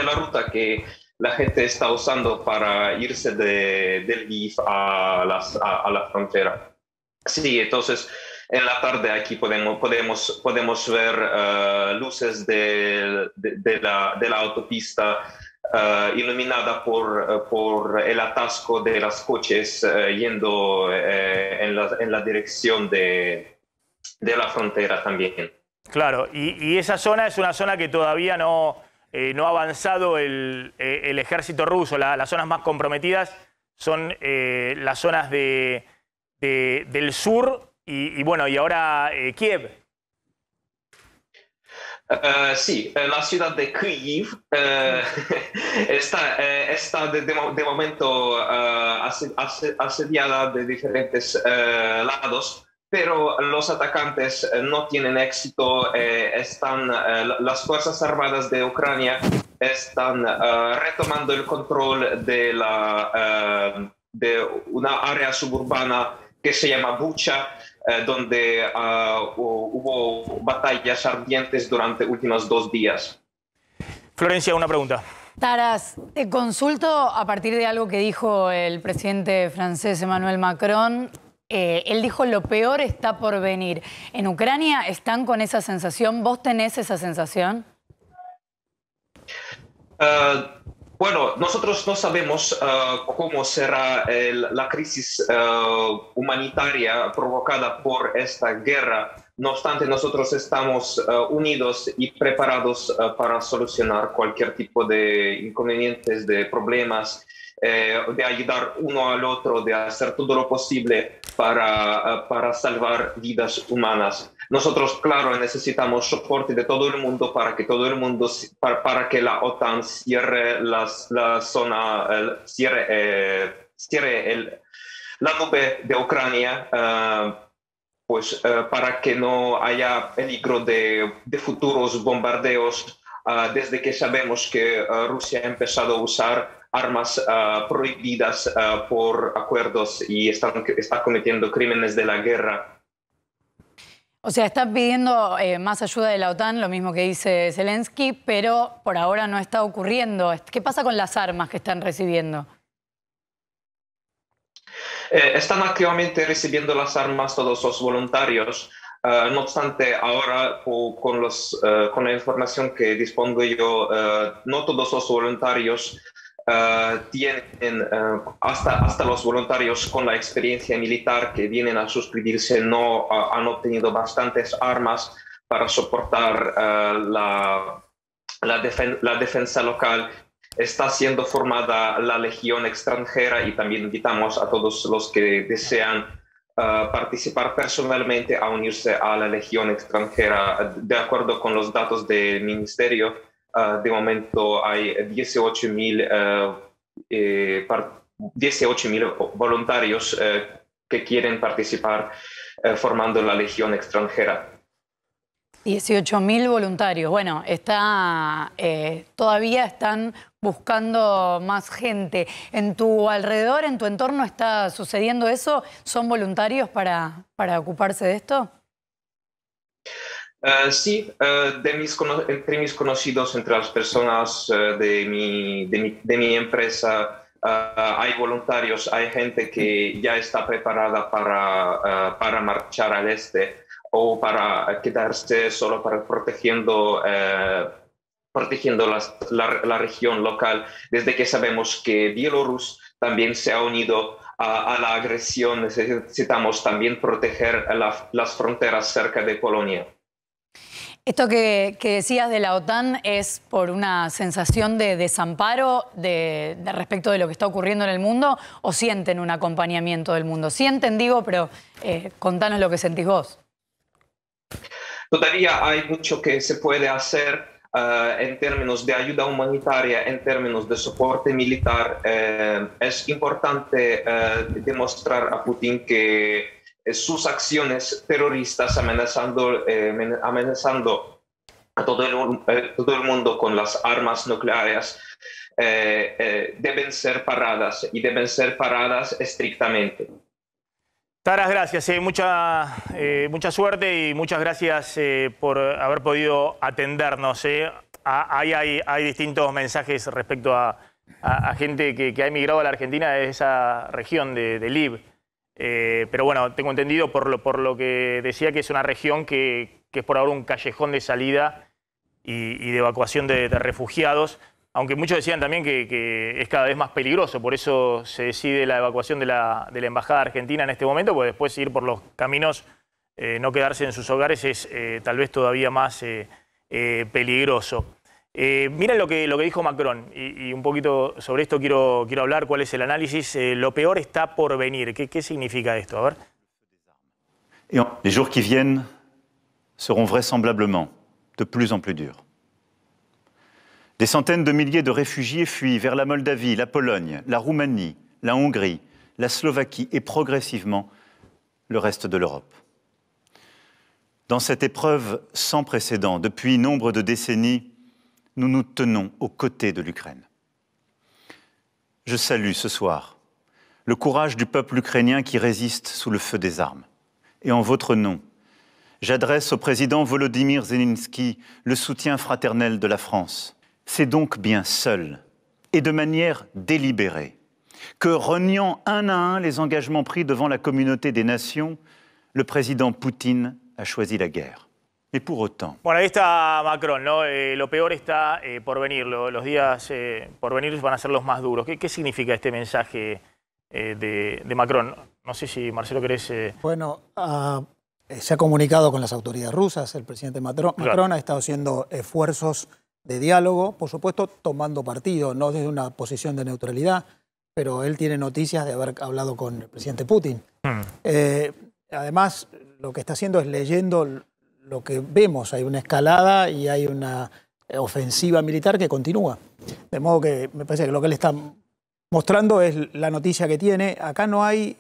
la ruta que la gente está usando para irse de Lviv a la frontera. Sí, entonces en la tarde aquí podemos ver luces de la autopista iluminada por el atasco de los coches yendo en la dirección de la frontera también. Claro, y esa zona es una zona que todavía no ha avanzado el ejército ruso. Las zonas más comprometidas son las zonas del sur y bueno, y ahora Kiev. Sí, la ciudad de Kyiv está de momento asediada de diferentes lados, pero los atacantes no tienen éxito. Las Fuerzas Armadas de Ucrania están retomando el control de una área suburbana que se llama Bucha, donde hubo batallas ardientes durante los últimos 2 días. Florencia, una pregunta. Taras, te consulto a partir de algo que dijo el presidente francés Emmanuel Macron. Él dijo lo peor está por venir. ¿En Ucrania están con esa sensación? ¿Vos tenés esa sensación? Bueno, nosotros no sabemos cómo será la crisis humanitaria provocada por esta guerra. No obstante, nosotros estamos unidos y preparados para solucionar cualquier tipo de inconvenientes, de problemas, de ayudar uno al otro, de hacer todo lo posible para salvar vidas humanas. Nosotros, claro, necesitamos soporte de todo el mundo para que la OTAN cierre la zona, cierre la nube de Ucrania, para que no haya peligro de futuros bombardeos, desde que sabemos que Rusia ha empezado a usar armas prohibidas por acuerdos y está cometiendo crímenes de la guerra. O sea, está pidiendo más ayuda de la OTAN, lo mismo que dice Zelensky, pero por ahora no está ocurriendo. ¿Qué pasa con las armas que están recibiendo? Están activamente recibiendo las armas todos los voluntarios. No obstante, ahora con la información que dispongo yo, no todos los voluntarios tienen, hasta los voluntarios con la experiencia militar que vienen a suscribirse no han obtenido bastantes armas para soportar la defensa local. Está siendo formada la Legión extranjera y también invitamos a todos los que desean participar personalmente a unirse a la Legión extranjera. De acuerdo con los datos del Ministerio, de momento hay 18.000 voluntarios que quieren participar formando la Legión extranjera. 18.000 voluntarios. Bueno, todavía están buscando más gente. ¿En tu alrededor, en tu entorno está sucediendo eso? ¿Son voluntarios para ocuparse de esto? Sí, entre mis conocidos, entre las personas de mi empresa, hay voluntarios, hay gente que ya está preparada para marchar al este o para quedarse solo protegiendo la región local, desde que sabemos que Bielorrusia también se ha unido a la agresión. Necesitamos también proteger las fronteras cerca de Polonia. Esto que decías de la OTAN es por una sensación de desamparo respecto de lo que está ocurriendo en el mundo, ¿o sienten un acompañamiento del mundo? Sienten, digo, pero contanos lo que sentís vos. Todavía hay mucho que se puede hacer en términos de ayuda humanitaria, en términos de soporte militar. Es importante demostrar a Putin que sus acciones terroristas amenazando a todo el mundo con las armas nucleares deben ser paradas y deben ser paradas estrictamente. Taras, gracias. Mucha suerte y muchas gracias por haber podido atendernos. Hay distintos mensajes respecto a gente que ha emigrado a la Argentina de esa región de Lviv. Pero bueno, tengo entendido por lo que decía que es una región que es por ahora un callejón de salida y de evacuación de refugiados. Aunque muchos decían también que es cada vez más peligroso, por eso se decide la evacuación de la Embajada Argentina en este momento, porque después ir por los caminos, no quedarse en sus hogares es tal vez todavía más peligroso. Miren lo que dijo Macron, y un poquito sobre esto quiero hablar, cuál es el análisis. Lo peor está por venir. ¿Qué significa esto? A ver. Les jours qui viennent seront vraisemblablement de plus en plus durs. Des centaines de milliers de réfugiés fuient vers la Moldavie, la Pologne, la Roumanie, la Hongrie, la Slovaquie et progressivement le reste de l'Europe. Dans cette épreuve sans précédent, depuis nombre de décennies, nous nous tenons aux côtés de l'Ukraine. Je salue ce soir le courage du peuple ukrainien qui résiste sous le feu des armes. Et en votre nom, j'adresse au président Volodymyr Zelensky le soutien fraternel de la France. C'est donc bien seul et de manière délibérée que, reniant un à un les engagements pris devant la communauté des nations, le président Poutine a choisi la guerre. Et pour autant... Bueno, ahí está Macron, ¿no? Lo peor está por venir. Los días por venir van a ser los más duros. ¿Qué significa este mensaje de Macron? No sé si, Marcelo, querés... Bueno, se ha comunicado con las autoridades rusas. El presidente Macron ha estado haciendo esfuerzos de diálogo, por supuesto tomando partido, no desde una posición de neutralidad, pero él tiene noticias de haber hablado con el presidente Putin. Además, lo que está haciendo es leyendo lo que vemos. Hay una escalada y hay una ofensiva militar que continúa. De modo que me parece que lo que él está mostrando es la noticia que tiene. Acá no hay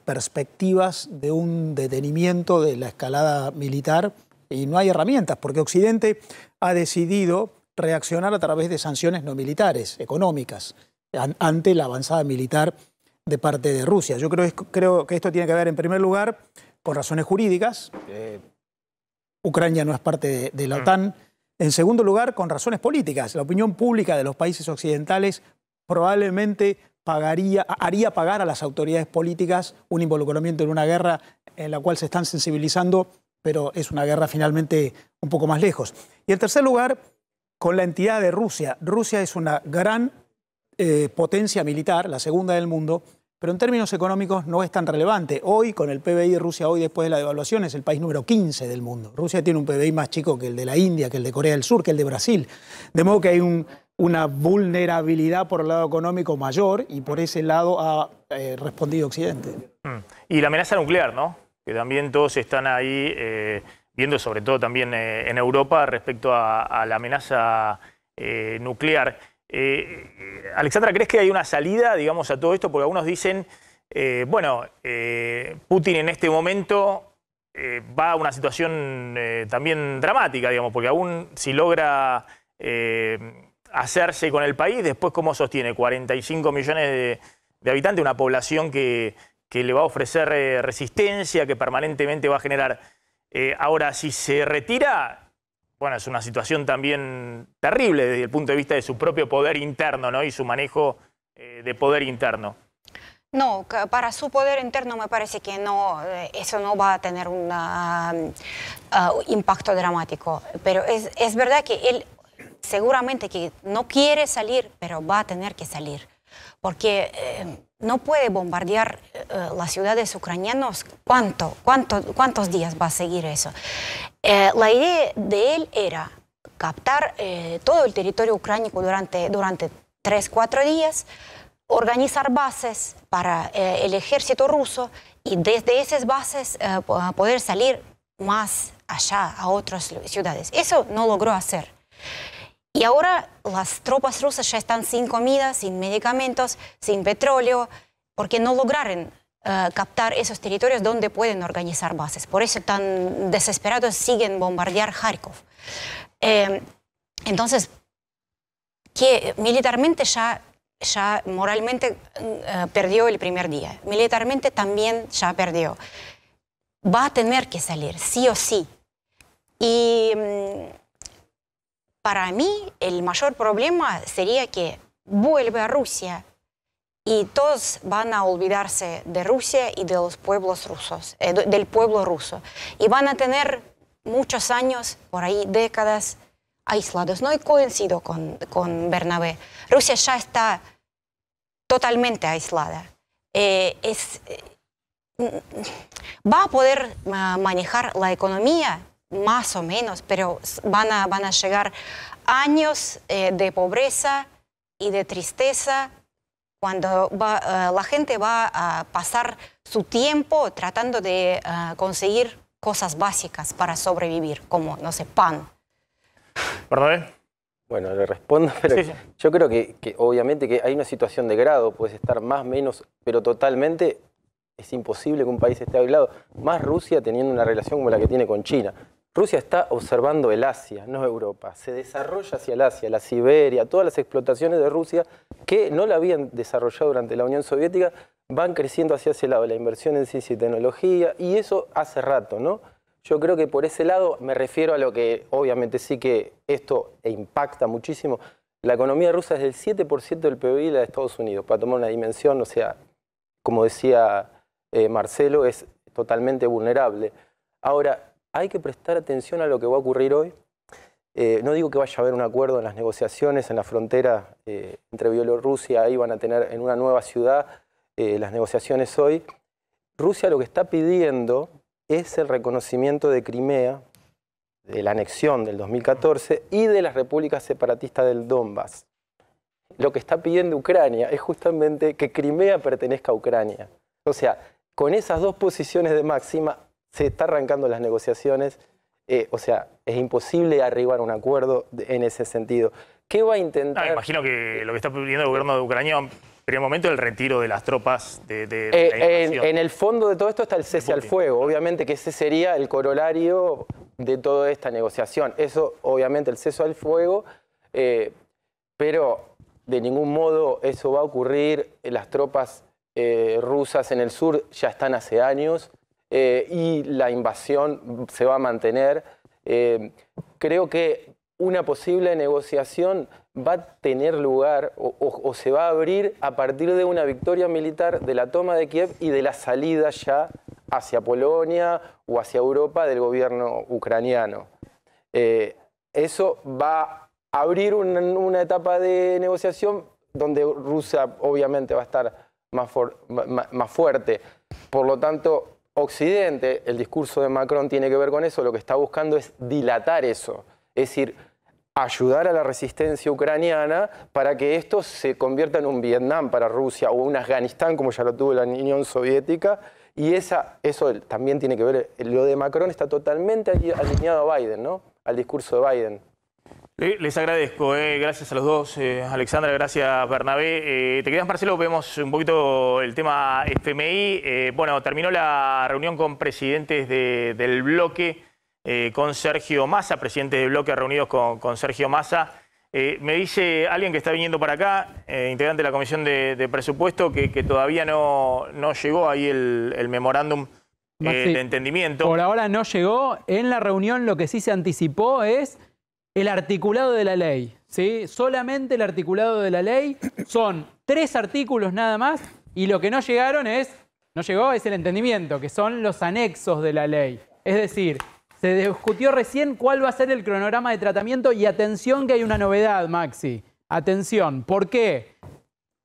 perspectivas de un detenimiento de la escalada militar y no hay herramientas, porque Occidente ha decidido reaccionar a través de sanciones no militares, económicas, ante la avanzada militar de parte de Rusia. Yo creo que esto tiene que ver, en primer lugar, con razones jurídicas. Ucrania no es parte de la OTAN. En segundo lugar, con razones políticas. La opinión pública de los países occidentales probablemente haría pagar a las autoridades políticas un involucramiento en una guerra en la cual se están sensibilizando, pero es una guerra finalmente un poco más lejos. Y en tercer lugar, con la entidad de Rusia. Rusia es una gran potencia militar, la segunda del mundo, pero en términos económicos no es tan relevante. Hoy, con el PBI de Rusia, hoy después de la devaluación, es el país número 15 del mundo. Rusia tiene un PBI más chico que el de la India, que el de Corea del Sur, que el de Brasil. De modo que hay una vulnerabilidad por el lado económico mayor y por ese lado ha respondido Occidente. Y la amenaza nuclear, ¿no? Que también todos están ahí viendo, sobre todo también en Europa, respecto a la amenaza nuclear. Alexandra, ¿crees que hay una salida, digamos, a todo esto? Porque algunos dicen, Putin en este momento va a una situación también dramática, digamos, porque aún si logra hacerse con el país, después ¿cómo sostiene? 45 millones de habitantes, una población que le va a ofrecer resistencia, que permanentemente va a generar. Ahora, si se retira, bueno, es una situación también terrible desde el punto de vista de su propio poder interno, ¿no? Y su manejo de poder interno. No, para su poder interno me parece que no, eso no va a tener un impacto dramático. Pero es verdad que él seguramente que no quiere salir, pero va a tener que salir. Porque no puede bombardear las ciudades ucranianas. ¿Cuántos días va a seguir eso? La idea de él era captar todo el territorio ucraniano durante 3-4 días, organizar bases para el ejército ruso y desde esas bases poder salir más allá a otras ciudades. Eso no logró hacer. Y ahora las tropas rusas ya están sin comida, sin medicamentos, sin petróleo, porque no lograron captar esos territorios donde pueden organizar bases. Por eso tan desesperados siguen bombardear Kharkov. Entonces, que militarmente ya moralmente perdió el primer día. Militarmente también ya perdió. Va a tener que salir, sí o sí. Y para mí, el mayor problema sería que vuelve a Rusia y todos van a olvidarse de Rusia y de los pueblos rusos, del pueblo ruso. Y van a tener muchos años, por ahí décadas, aislados. No coincido con Bernabé. Rusia ya está totalmente aislada. Va a poder manejar la economía más o menos, pero van a llegar años de pobreza y de tristeza cuando la gente va a pasar su tiempo tratando de conseguir cosas básicas para sobrevivir, como, no sé, pan. ¿Perdón? Bueno, le respondo, pero sí. Yo creo que obviamente que hay una situación de grado, puedes estar más, menos, pero totalmente es imposible que un país esté aislado. Más Rusia teniendo una relación como la que tiene con China. Rusia está observando el Asia, no Europa. Se desarrolla hacia el Asia, la Siberia, todas las explotaciones de Rusia que no la habían desarrollado durante la Unión Soviética van creciendo hacia ese lado, la inversión en ciencia y tecnología, y eso hace rato, ¿no? Yo creo que por ese lado me refiero a lo que obviamente sí que esto impacta muchísimo. La economía rusa es del 7% del PBI de la de Estados Unidos, para tomar una dimensión, o sea, como decía Marcelo, es totalmente vulnerable. Ahora, hay que prestar atención a lo que va a ocurrir hoy. No digo que vaya a haber un acuerdo en las negociaciones en la frontera entre Bielorrusia, ahí van a tener en una nueva ciudad las negociaciones hoy. Rusia lo que está pidiendo es el reconocimiento de Crimea, de la anexión del 2014 y de las repúblicas separatistas del Donbass. Lo que está pidiendo Ucrania es justamente que Crimea pertenezca a Ucrania. O sea, con esas dos posiciones de máxima se está arrancando las negociaciones. O sea, es imposible arribar a un acuerdo en ese sentido. ¿Qué va a intentar? Imagino que lo que está pidiendo el gobierno de Ucrania en primer momento es el retiro de las tropas de la invasión. En el fondo de todo esto está el cese al fuego. Obviamente que ese sería el corolario de toda esta negociación. Eso, obviamente, el cese al fuego, pero de ningún modo eso va a ocurrir. Las tropas rusas en el sur ya están hace años y la invasión se va a mantener. Creo que una posible negociación va a tener lugar o se va a abrir a partir de una victoria militar, de la toma de Kiev y de la salida ya hacia Polonia o hacia Europa del gobierno ucraniano. Eso va a abrir una etapa de negociación donde Rusia obviamente va a estar más fuerte. Por lo tanto, Occidente, el discurso de Macron tiene que ver con eso, lo que está buscando es dilatar eso. Es decir, ayudar a la resistencia ucraniana para que esto se convierta en un Vietnam para Rusia o un Afganistán como ya lo tuvo la Unión Soviética. Y eso también tiene que ver, lo de Macron está totalmente alineado a Biden, ¿no? Al discurso de Biden. Les agradezco, gracias a los dos, Alexandra, gracias Bernabé. Te quedas, Marcelo, vemos un poquito el tema FMI. Bueno, terminó la reunión con presidentes del bloque, con Sergio Massa, presidentes del bloque reunidos con Sergio Massa. Me dice alguien que está viniendo para acá, integrante de la Comisión de Presupuesto, que todavía no llegó ahí el memorándum de entendimiento. Por ahora no llegó. En la reunión lo que sí se anticipó es el articulado de la ley, ¿sí? Solamente el articulado de la ley. Son 3 artículos nada más y lo que no llegó es el entendimiento, que son los anexos de la ley. Es decir, se discutió recién cuál va a ser el cronograma de tratamiento y atención que hay una novedad, Maxi. Atención, ¿por qué?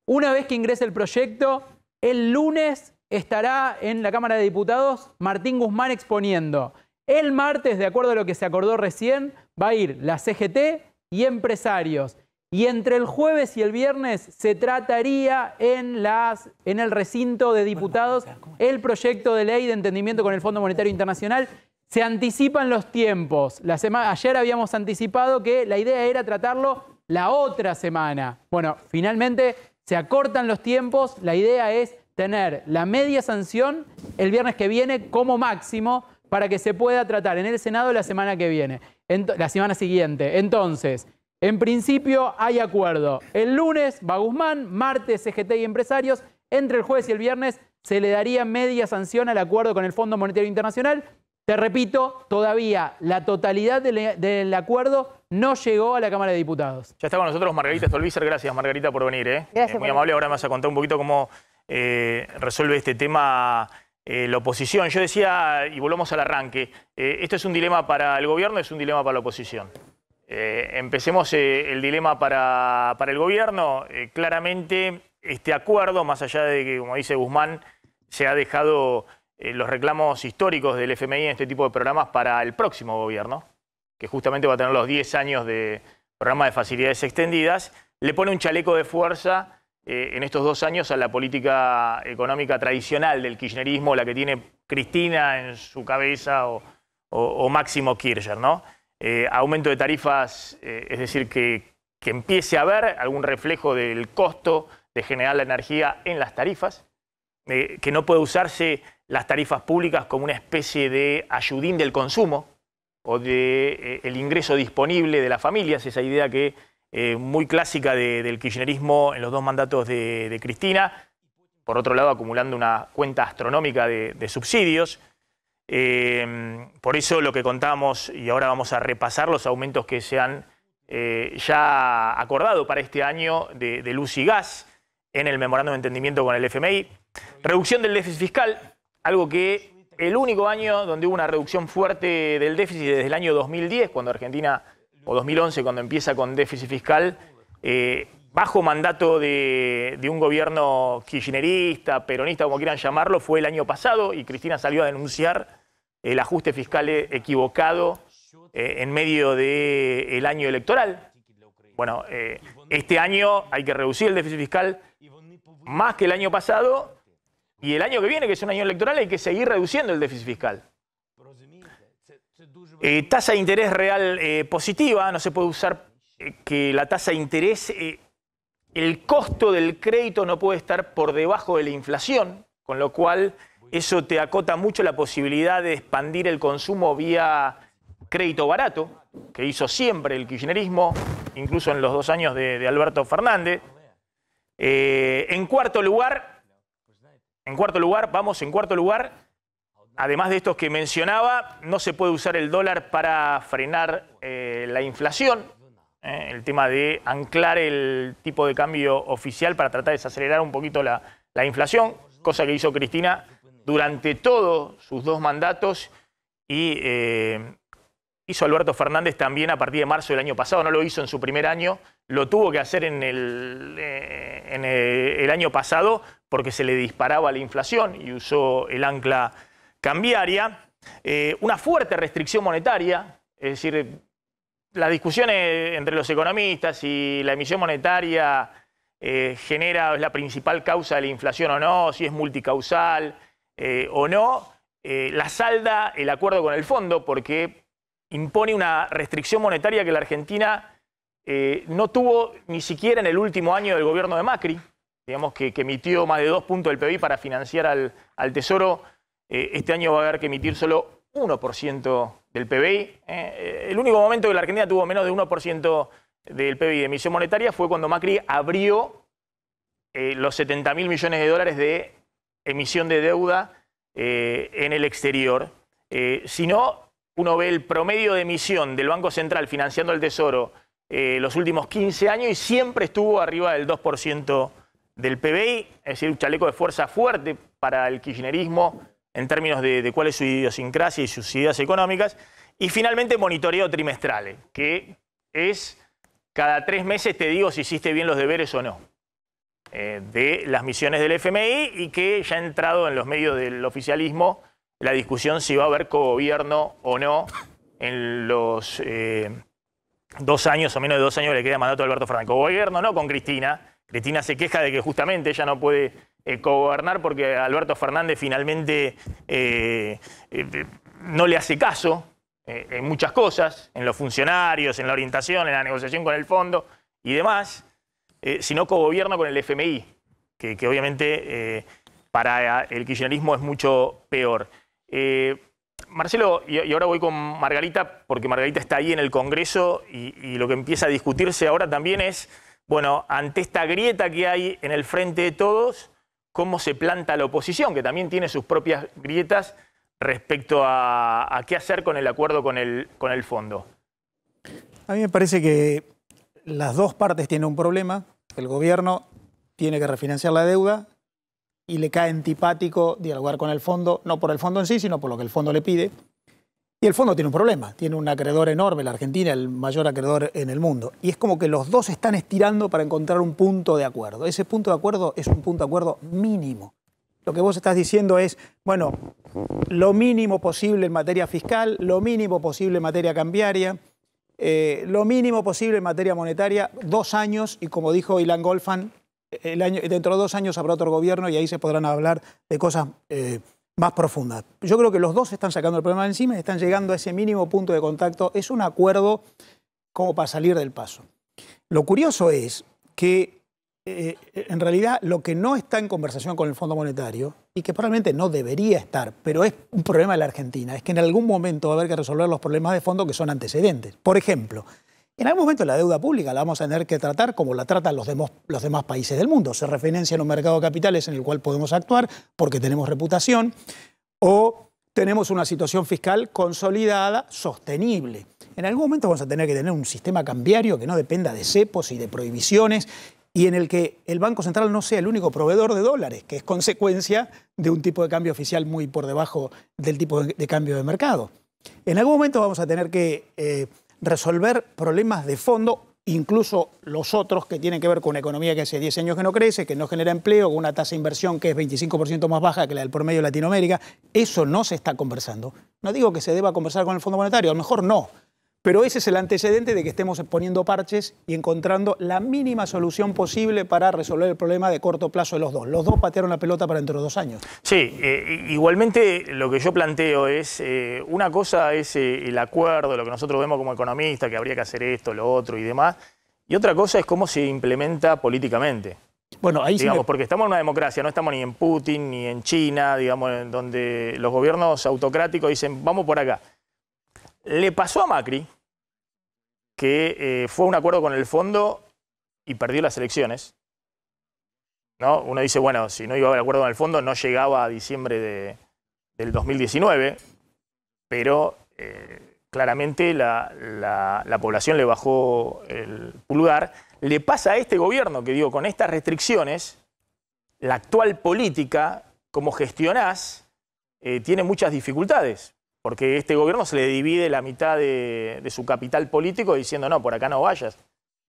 Una vez que ingrese el proyecto, el lunes estará en la Cámara de Diputados Martín Guzmán exponiendo. El martes, de acuerdo a lo que se acordó recién, va a ir la CGT y empresarios. Y entre el jueves y el viernes se trataría en el recinto de diputados el proyecto de ley de entendimiento con el Fondo Monetario Internacional. Se anticipan los tiempos. Ayer habíamos anticipado que la idea era tratarlo la otra semana. Bueno, finalmente se acortan los tiempos. La idea es tener la media sanción el viernes que viene como máximo para que se pueda tratar en el Senado la semana que viene, la semana siguiente. Entonces, en principio hay acuerdo. El lunes va Guzmán, martes CGT y empresarios. Entre el jueves y el viernes se le daría media sanción al acuerdo con el Fondo Monetario Internacional. Te repito, todavía la totalidad del acuerdo no llegó a la Cámara de Diputados. Ya está con nosotros Margarita Stolbizer. Gracias, Margarita, por venir. Gracias. Muy amable. Ahora me vas a contar un poquito cómo resuelve este tema la oposición. Yo decía, y volvamos al arranque, esto es un dilema para el gobierno, es un dilema para la oposición. Empecemos el dilema para el gobierno. Claramente este acuerdo, más allá de que, como dice Guzmán, se ha dejado los reclamos históricos del FMI en este tipo de programas para el próximo gobierno, que justamente va a tener los 10 años de programa de facilidades extendidas, le pone un chaleco de fuerza en estos 2 años a la política económica tradicional del kirchnerismo, la que tiene Cristina en su cabeza o Máximo Kirchner, ¿no? Aumento de tarifas, es decir, que empiece a haber algún reflejo del costo de generar la energía en las tarifas, que no puede usarse las tarifas públicas como una especie de ayudín del consumo o de el ingreso disponible de las familias, esa idea que muy clásica del kirchnerismo en los 2 mandatos de Cristina, por otro lado acumulando una cuenta astronómica de subsidios. Por eso lo que contamos, y ahora vamos a repasar los aumentos que se han ya acordado para este año de luz y gas en el memorándum de entendimiento con el FMI. Reducción del déficit fiscal, algo que el único año donde hubo una reducción fuerte del déficit desde el año 2010, cuando Argentina, o 2011, cuando empieza con déficit fiscal, bajo mandato de un gobierno kirchnerista, peronista, como quieran llamarlo, fue el año pasado y Cristina salió a denunciar el ajuste fiscal equivocado en medio del año electoral. Bueno, este año hay que reducir el déficit fiscal más que el año pasado y el año que viene, que es un año electoral, hay que seguir reduciendo el déficit fiscal. Tasa de interés real positiva, no se puede usar que la tasa de interés, el costo del crédito no puede estar por debajo de la inflación, con lo cual eso te acota mucho la posibilidad de expandir el consumo vía crédito barato, que hizo siempre el kirchnerismo, incluso en los 2 años de Alberto Fernández. En cuarto lugar, además de estos que mencionaba, no se puede usar el dólar para frenar la inflación. El tema de anclar el tipo de cambio oficial para tratar de desacelerar un poquito la inflación, cosa que hizo Cristina durante todos sus 2 mandatos y hizo Alberto Fernández también a partir de marzo del año pasado. No lo hizo en su primer año, lo tuvo que hacer en el año pasado porque se le disparaba la inflación y usó el ancla cambiaria. Una fuerte restricción monetaria, es decir, las discusiones entre los economistas y la emisión monetaria es la principal causa de la inflación o no, si es multicausal o no. La salda el acuerdo con el fondo porque impone una restricción monetaria que la Argentina no tuvo ni siquiera en el último año del gobierno de Macri, digamos que emitió más de 2 puntos del PBI para financiar al Tesoro. Este año va a haber que emitir solo 1% del PBI. El único momento que la Argentina tuvo menos de 1% del PBI de emisión monetaria fue cuando Macri abrió los 70.000 millones de dólares de emisión de deuda en el exterior. Si no, uno ve el promedio de emisión del Banco Central financiando el Tesoro los últimos 15 años y siempre estuvo arriba del 2% del PBI, es decir, un chaleco de fuerza fuerte para el kirchnerismo en términos de cuál es su idiosincrasia y sus ideas económicas. Y finalmente monitoreo trimestral, que es cada 3 meses te digo si hiciste bien los deberes o no, de las misiones del FMI, y que ya ha entrado en los medios del oficialismo la discusión si va a haber cogobierno o no en los 2 años o menos de 2 años que le queda mandato a Alberto Fernández. Cogobierno no con Cristina. Cristina se queja de que justamente ella no puede cogobernar porque Alberto Fernández finalmente no le hace caso en muchas cosas, en los funcionarios, en la orientación, en la negociación con el fondo y demás, sino cogobierno con el FMI, que obviamente para el kirchnerismo es mucho peor. Marcelo, y ahora voy con Margarita, porque Margarita está ahí en el Congreso y lo que empieza a discutirse ahora también es, bueno, ante esta grieta que hay en el frente de todos, cómo se planta la oposición, que también tiene sus propias grietas respecto a qué hacer con el acuerdo con el fondo. A mí me parece que las 2 partes tienen un problema. El gobierno tiene que refinanciar la deuda y le cae antipático dialogar con el fondo, no por el fondo en sí, sino por lo que el fondo le pide. Y el fondo tiene un problema, tiene un acreedor enorme, la Argentina, el mayor acreedor en el mundo. Y es como que los dos están estirando para encontrar un punto de acuerdo. Ese punto de acuerdo es un punto de acuerdo mínimo. Lo que vos estás diciendo es, bueno, lo mínimo posible en materia fiscal, lo mínimo posible en materia cambiaria, lo mínimo posible en materia monetaria, 2 años, y como dijo Ilan Goldfan, dentro de 2 años habrá otro gobierno y ahí se podrán hablar de cosas más profundas. Yo creo que los dos están sacando el problema de encima y están llegando a ese mínimo punto de contacto. Es un acuerdo como para salir del paso. Lo curioso es que en realidad lo que no está en conversación con el Fondo Monetario, y que probablemente no debería estar, pero es un problema de la Argentina, es que en algún momento va a haber que resolver los problemas de fondo que son antecedentes. Por ejemplo, en algún momento la deuda pública la vamos a tener que tratar como la tratan los demás países del mundo. Se referencia a un mercado de capitales en el cual podemos actuar porque tenemos reputación o tenemos una situación fiscal consolidada, sostenible. En algún momento vamos a tener que tener un sistema cambiario que no dependa de cepos y de prohibiciones y en el que el Banco Central no sea el único proveedor de dólares, que es consecuencia de un tipo de cambio oficial muy por debajo del tipo de cambio de mercado. En algún momento vamos a tener que resolver problemas de fondo, incluso los otros que tienen que ver con una economía que hace 10 años que no crece, que no genera empleo, con una tasa de inversión que es 25% más baja que la del promedio de Latinoamérica. Eso no se está conversando. No digo que se deba conversar con el Fondo Monetario, a lo mejor no. Pero ese es el antecedente de que estemos poniendo parches y encontrando la mínima solución posible para resolver el problema de corto plazo de los dos. Los dos patearon la pelota para dentro de 2 años. Sí, igualmente lo que yo planteo es, una cosa es el acuerdo, lo que nosotros vemos como economistas, que habría que hacer esto, lo otro y demás, y otra cosa es cómo se implementa políticamente. Bueno, ahí digamos, porque estamos en una democracia, no estamos ni en Putin ni en China, digamos, en donde los gobiernos autocráticos dicen, vamos por acá. Le pasó a Macri, que fue a un acuerdo con el fondo y perdió las elecciones, ¿no? Uno dice, bueno, si no iba a haber acuerdo con el fondo, no llegaba a diciembre del 2019, pero claramente la población le bajó el pulgar. Le pasa a este gobierno que, digo, con estas restricciones, la actual política, como gestionás, tiene muchas dificultades, porque este gobierno se le divide la mitad de su capital político diciendo, no, por acá no vayas.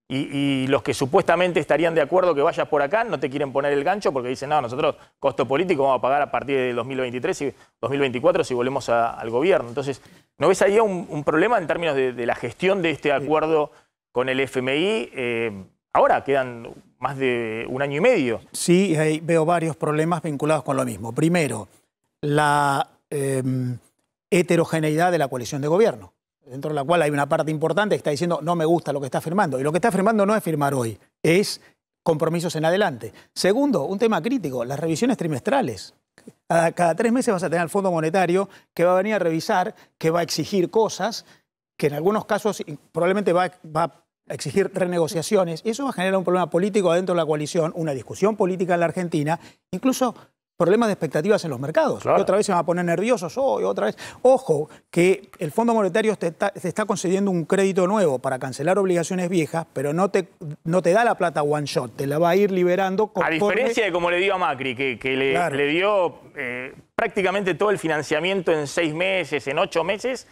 Y los que supuestamente estarían de acuerdo que vayas por acá no te quieren poner el gancho porque dicen, no, nosotros costo político vamos a pagar a partir de 2023 y 2024 si volvemos al gobierno. Entonces, ¿no ves ahí un problema en términos de la gestión de este acuerdo con el FMI? Ahora quedan más de un año y medio. Sí, veo varios problemas vinculados con lo mismo. Primero, la heterogeneidad de la coalición de gobierno, dentro de la cual hay una parte importante que está diciendo no me gusta lo que está firmando. Y lo que está firmando no es firmar hoy, es compromisos en adelante. Segundo, un tema crítico, las revisiones trimestrales. Cada 3 meses vas a tener al Fondo Monetario que va a venir a revisar, que va a exigir cosas, que en algunos casos probablemente va a exigir renegociaciones. Y eso va a generar un problema político dentro de la coalición, una discusión política en la Argentina, incluso problemas de expectativas en los mercados. Claro. Y otra vez se van a poner nerviosos, y otra vez. Ojo, que el Fondo Monetario te está concediendo un crédito nuevo para cancelar obligaciones viejas, pero no te da la plata one shot, te la va a ir liberando. A diferencia de como le dio a Macri, que le dio prácticamente todo el financiamiento en 6 meses, en 8 meses,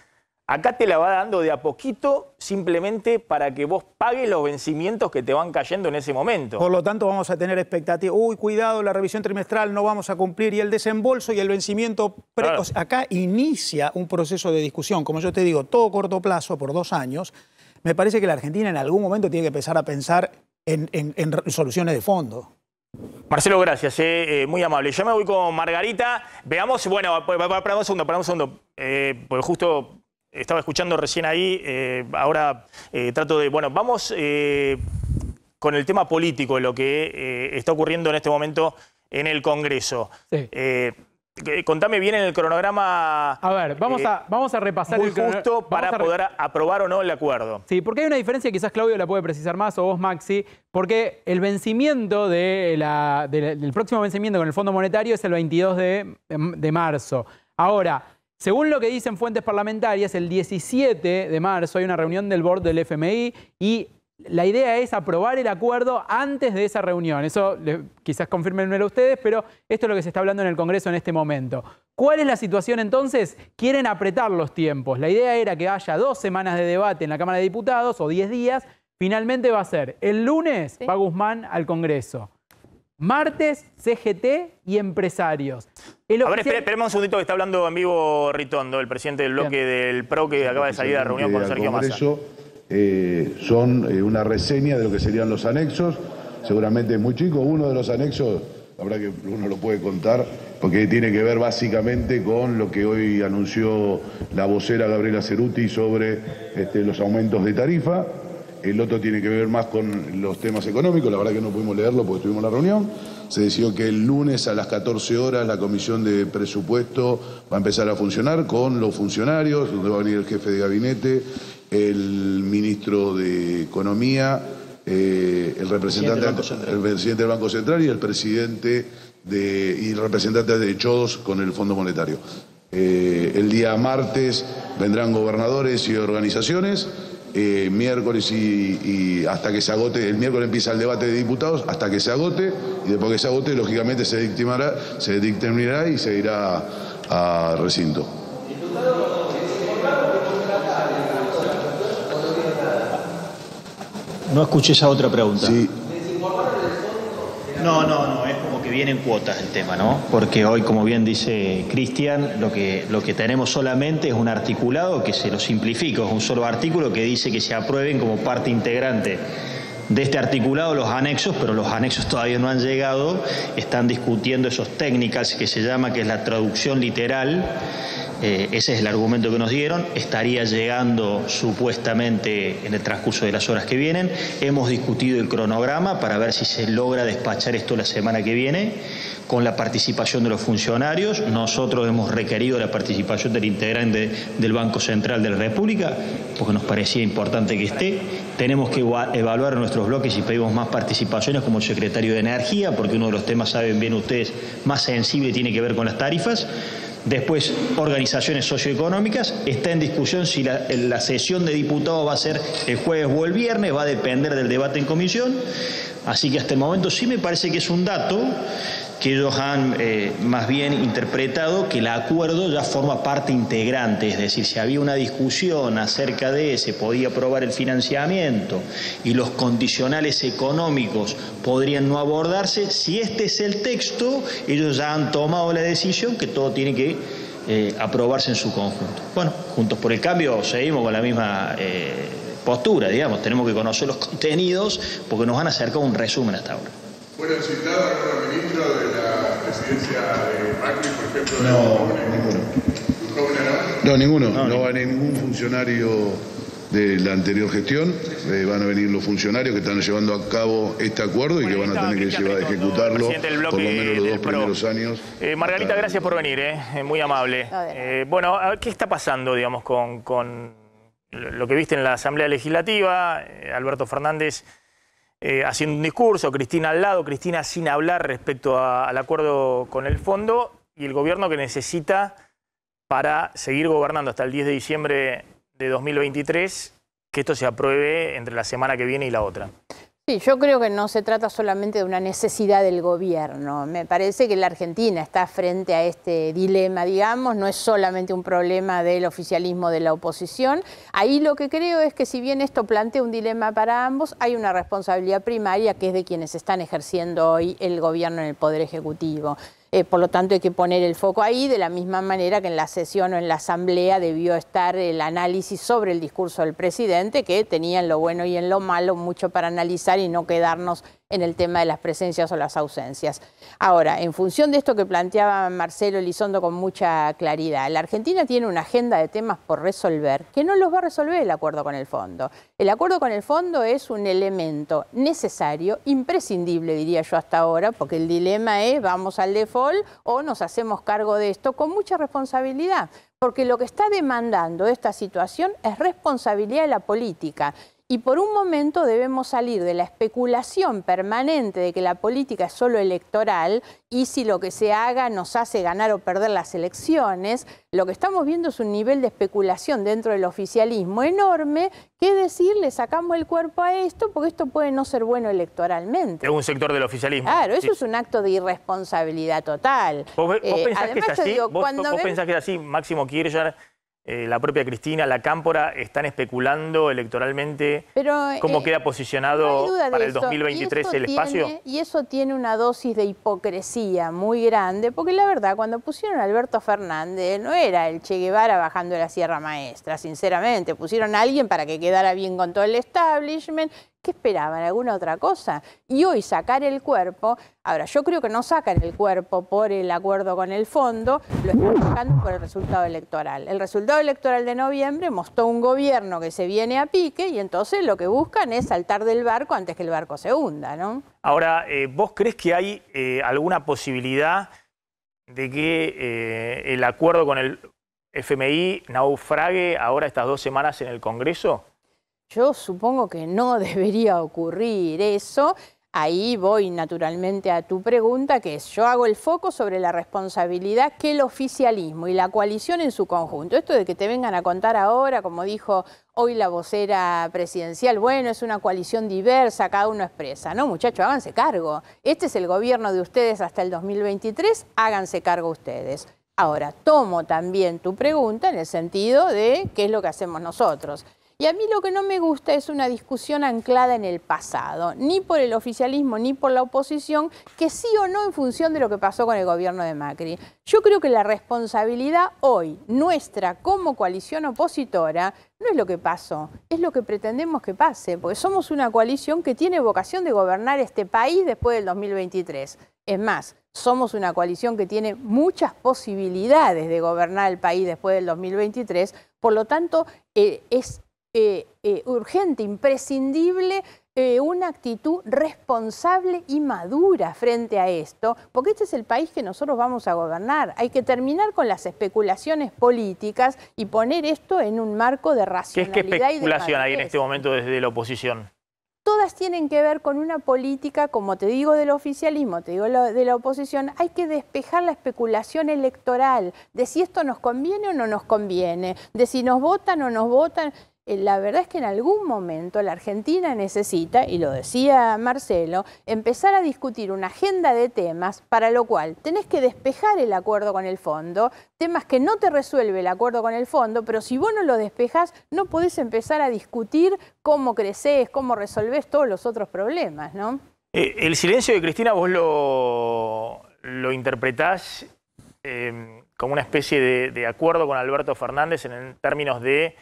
acá te la va dando de a poquito simplemente para que vos pagues los vencimientos que te van cayendo en ese momento. Por lo tanto, vamos a tener expectativas. Uy, cuidado, la revisión trimestral no vamos a cumplir. Y el desembolso y el vencimiento precoz. Claro. Acá inicia un proceso de discusión. Como yo te digo, todo corto plazo por 2 años. Me parece que la Argentina en algún momento tiene que empezar a pensar en soluciones de fondo. Marcelo, gracias, muy amable. Yo me voy con Margarita. Veamos, bueno, para un segundo. Porque justo estaba escuchando recién ahí, ahora trato de... Bueno, vamos con el tema político, lo que está ocurriendo en este momento en el Congreso. Sí. Contame bien en el cronograma. A ver, vamos a repasar muy justo para poder aprobar o no el acuerdo. Sí, porque hay una diferencia, quizás Claudio la puede precisar más, o vos, Maxi, porque el vencimiento del próximo vencimiento con el Fondo Monetario es el 22 de marzo. Ahora, según lo que dicen fuentes parlamentarias, el 17 de marzo hay una reunión del board del FMI y la idea es aprobar el acuerdo antes de esa reunión. Eso quizás confírmenmelo ustedes, pero esto es lo que se está hablando en el Congreso en este momento. ¿Cuál es la situación entonces? Quieren apretar los tiempos. La idea era que haya 2 semanas de debate en la Cámara de Diputados o 10 días. Finalmente va a ser el lunes, va Guzmán al Congreso. Martes, CGT y empresarios. A ver, esperemos un segundito que está hablando en vivo Ritondo, el presidente del bloque del PRO, que acaba de salir a la reunión con Sergio Massa. Son una reseña de lo que serían los anexos, seguramente muy chico. Uno de los anexos, la verdad que uno lo puede contar, porque tiene que ver básicamente con lo que hoy anunció la vocera Gabriela Cerruti sobre los aumentos de tarifa. El otro tiene que ver más con los temas económicos, la verdad que no pudimos leerlo porque estuvimos en la reunión. Se decidió que el lunes a las 14 horas la comisión de presupuesto va a empezar a funcionar con los funcionarios, donde va a venir el jefe de gabinete, el ministro de Economía, el presidente del Banco Central y el presidente y el representante de Chodos con el Fondo Monetario. El día martes vendrán gobernadores y organizaciones. Miércoles y hasta que se agote, el miércoles empieza el debate de diputados hasta que se agote, y después que se agote, lógicamente se dictaminará y se irá a recinto. No escuché esa otra pregunta. Sí. No, es como que viene en cuotas el tema, ¿no? Porque hoy, como bien dice Cristian, lo que tenemos solamente es un articulado que se lo simplifica, es un solo artículo que dice que se aprueben como parte integrante de este articulado los anexos, pero los anexos todavía no han llegado, están discutiendo esos technicals que se llama, que es la traducción literal. Ese es el argumento que nos dieron, estaría llegando supuestamente en el transcurso de las horas que vienen. Hemos discutido el cronograma para ver si se logra despachar esto la semana que viene con la participación de los funcionarios. Nosotros hemos requerido la participación del integrante del Banco Central de la República porque nos parecía importante que esté. Tenemos que evaluar nuestros bloques y pedimos más participaciones como el secretario de Energía, porque uno de los temas, saben bien ustedes, más sensible tiene que ver con las tarifas. Después, organizaciones socioeconómicas. Está en discusión si la sesión de diputados va a ser el jueves o el viernes, va a depender del debate en comisión. Así que hasta el momento sí me parece que es un dato que ellos han más bien interpretado que el acuerdo ya forma parte integrante, es decir, si había una discusión acerca de se podía aprobar el financiamiento y los condicionales económicos podrían no abordarse, si este es el texto, ellos ya han tomado la decisión que todo tiene que aprobarse en su conjunto. Bueno, Juntos por el Cambio seguimos con la misma postura, digamos, tenemos que conocer los contenidos porque nos han acercado un resumen hasta ahora. ¿Fueron citados algunos ministros de la presidencia de Macri, por ejemplo? No, ninguno. No va ningún funcionario de la anterior gestión. Van a venir los funcionarios que están llevando a cabo este acuerdo y que van a tener que ejecutarlo por lo menos los 2 primeros años. Margarita, gracias por venir, muy amable. Bueno, ¿qué está pasando, digamos, con lo que viste en la Asamblea Legislativa? Alberto Fernández haciendo un discurso, Cristina al lado, Cristina sin hablar respecto al acuerdo con el fondo y el gobierno que necesita para seguir gobernando hasta el 10 de diciembre de 2023, que esto se apruebe entre la semana que viene y la otra. Sí, yo creo que no se trata solamente de una necesidad del gobierno. Me parece que la Argentina está frente a este dilema, digamos, no es solamente un problema del oficialismo de la oposición. Ahí lo que creo es que si bien esto plantea un dilema para ambos, hay una responsabilidad primaria que es de quienes están ejerciendo hoy el gobierno en el Poder Ejecutivo. Por lo tanto, hay que poner el foco ahí, de la misma manera que en la sesión o en la asamblea debió estar el análisis sobre el discurso del presidente, que tenía en lo bueno y en lo malo mucho para analizar y no quedarnos en el tema de las presencias o las ausencias. Ahora, en función de esto que planteaba Marcelo Elizondo con mucha claridad, la Argentina tiene una agenda de temas por resolver que no los va a resolver el acuerdo con el fondo. El acuerdo con el fondo es un elemento necesario, imprescindible, diría yo hasta ahora, porque el dilema es vamos al default o nos hacemos cargo de esto con mucha responsabilidad. Porque lo que está demandando esta situación es responsabilidad de la política. Y por un momento debemos salir de la especulación permanente de que la política es solo electoral y si lo que se haga nos hace ganar o perder las elecciones. Lo que estamos viendo es un nivel de especulación dentro del oficialismo enorme, que decir, le sacamos el cuerpo a esto porque esto puede no ser bueno electoralmente. Es un sector del oficialismo. Claro, eso sí. Es un acto de irresponsabilidad total. ¿Vos pensás que es así? Digo, ¿Vos pensás que es así? Máximo Kirchner, la propia Cristina, la Cámpora, están especulando electoralmente. Pero, ¿cómo queda posicionado para el 2023 el espacio? Y eso tiene una dosis de hipocresía muy grande, porque la verdad, cuando pusieron a Alberto Fernández, no era el Che Guevara bajando de la Sierra Maestra, sinceramente. Pusieron a alguien para que quedara bien con todo el establishment. ¿Qué esperaban? ¿Alguna otra cosa? Y hoy sacar el cuerpo, ahora yo creo que no sacan el cuerpo por el acuerdo con el fondo, lo están sacando por el resultado electoral. El resultado electoral de noviembre mostró un gobierno que se viene a pique y entonces lo que buscan es saltar del barco antes que el barco se hunda, ¿no? Ahora, ¿vos crees que hay alguna posibilidad de que el acuerdo con el FMI naufrague ahora estas 2 semanas en el Congreso? Yo supongo que no debería ocurrir eso. Ahí voy naturalmente a tu pregunta, que es, yo hago el foco sobre la responsabilidad que el oficialismo y la coalición en su conjunto. Esto de que te vengan a contar ahora, como dijo hoy la vocera presidencial, bueno, es una coalición diversa, cada uno expresa. No, muchachos, háganse cargo. Este es el gobierno de ustedes hasta el 2023, háganse cargo ustedes. Ahora, tomo también tu pregunta en el sentido de qué es lo que hacemos nosotros. Y a mí lo que no me gusta es una discusión anclada en el pasado, ni por el oficialismo ni por la oposición, que sí o no en función de lo que pasó con el gobierno de Macri. Yo creo que la responsabilidad hoy, nuestra como coalición opositora, no es lo que pasó, es lo que pretendemos que pase, porque somos una coalición que tiene vocación de gobernar este país después del 2023. Es más, somos una coalición que tiene muchas posibilidades de gobernar el país después del 2023, por lo tanto es urgente, imprescindible, una actitud responsable y madura frente a esto, porque este es el país que nosotros vamos a gobernar. Hay que terminar con las especulaciones políticas y poner esto en un marco de racionalidad. ¿Qué especulación hay en este momento desde la oposición? todas tienen que ver con una política, como te digo, del oficialismo, te digo de la oposición. Hay que despejar la especulación electoral de si esto nos conviene o no nos conviene, de si nos votan o nos votan. La verdad es que en algún momento la Argentina necesita, y lo decía Marcelo, empezar a discutir una agenda de temas para lo cual tenés que despejar el acuerdo con el fondo, temas que no te resuelve el acuerdo con el fondo, pero si vos no lo despejás, no podés empezar a discutir cómo crecés, cómo resolvés todos los otros problemas, ¿no? El silencio de Cristina vos lo interpretás como una especie de acuerdo con Alberto Fernández en términos de...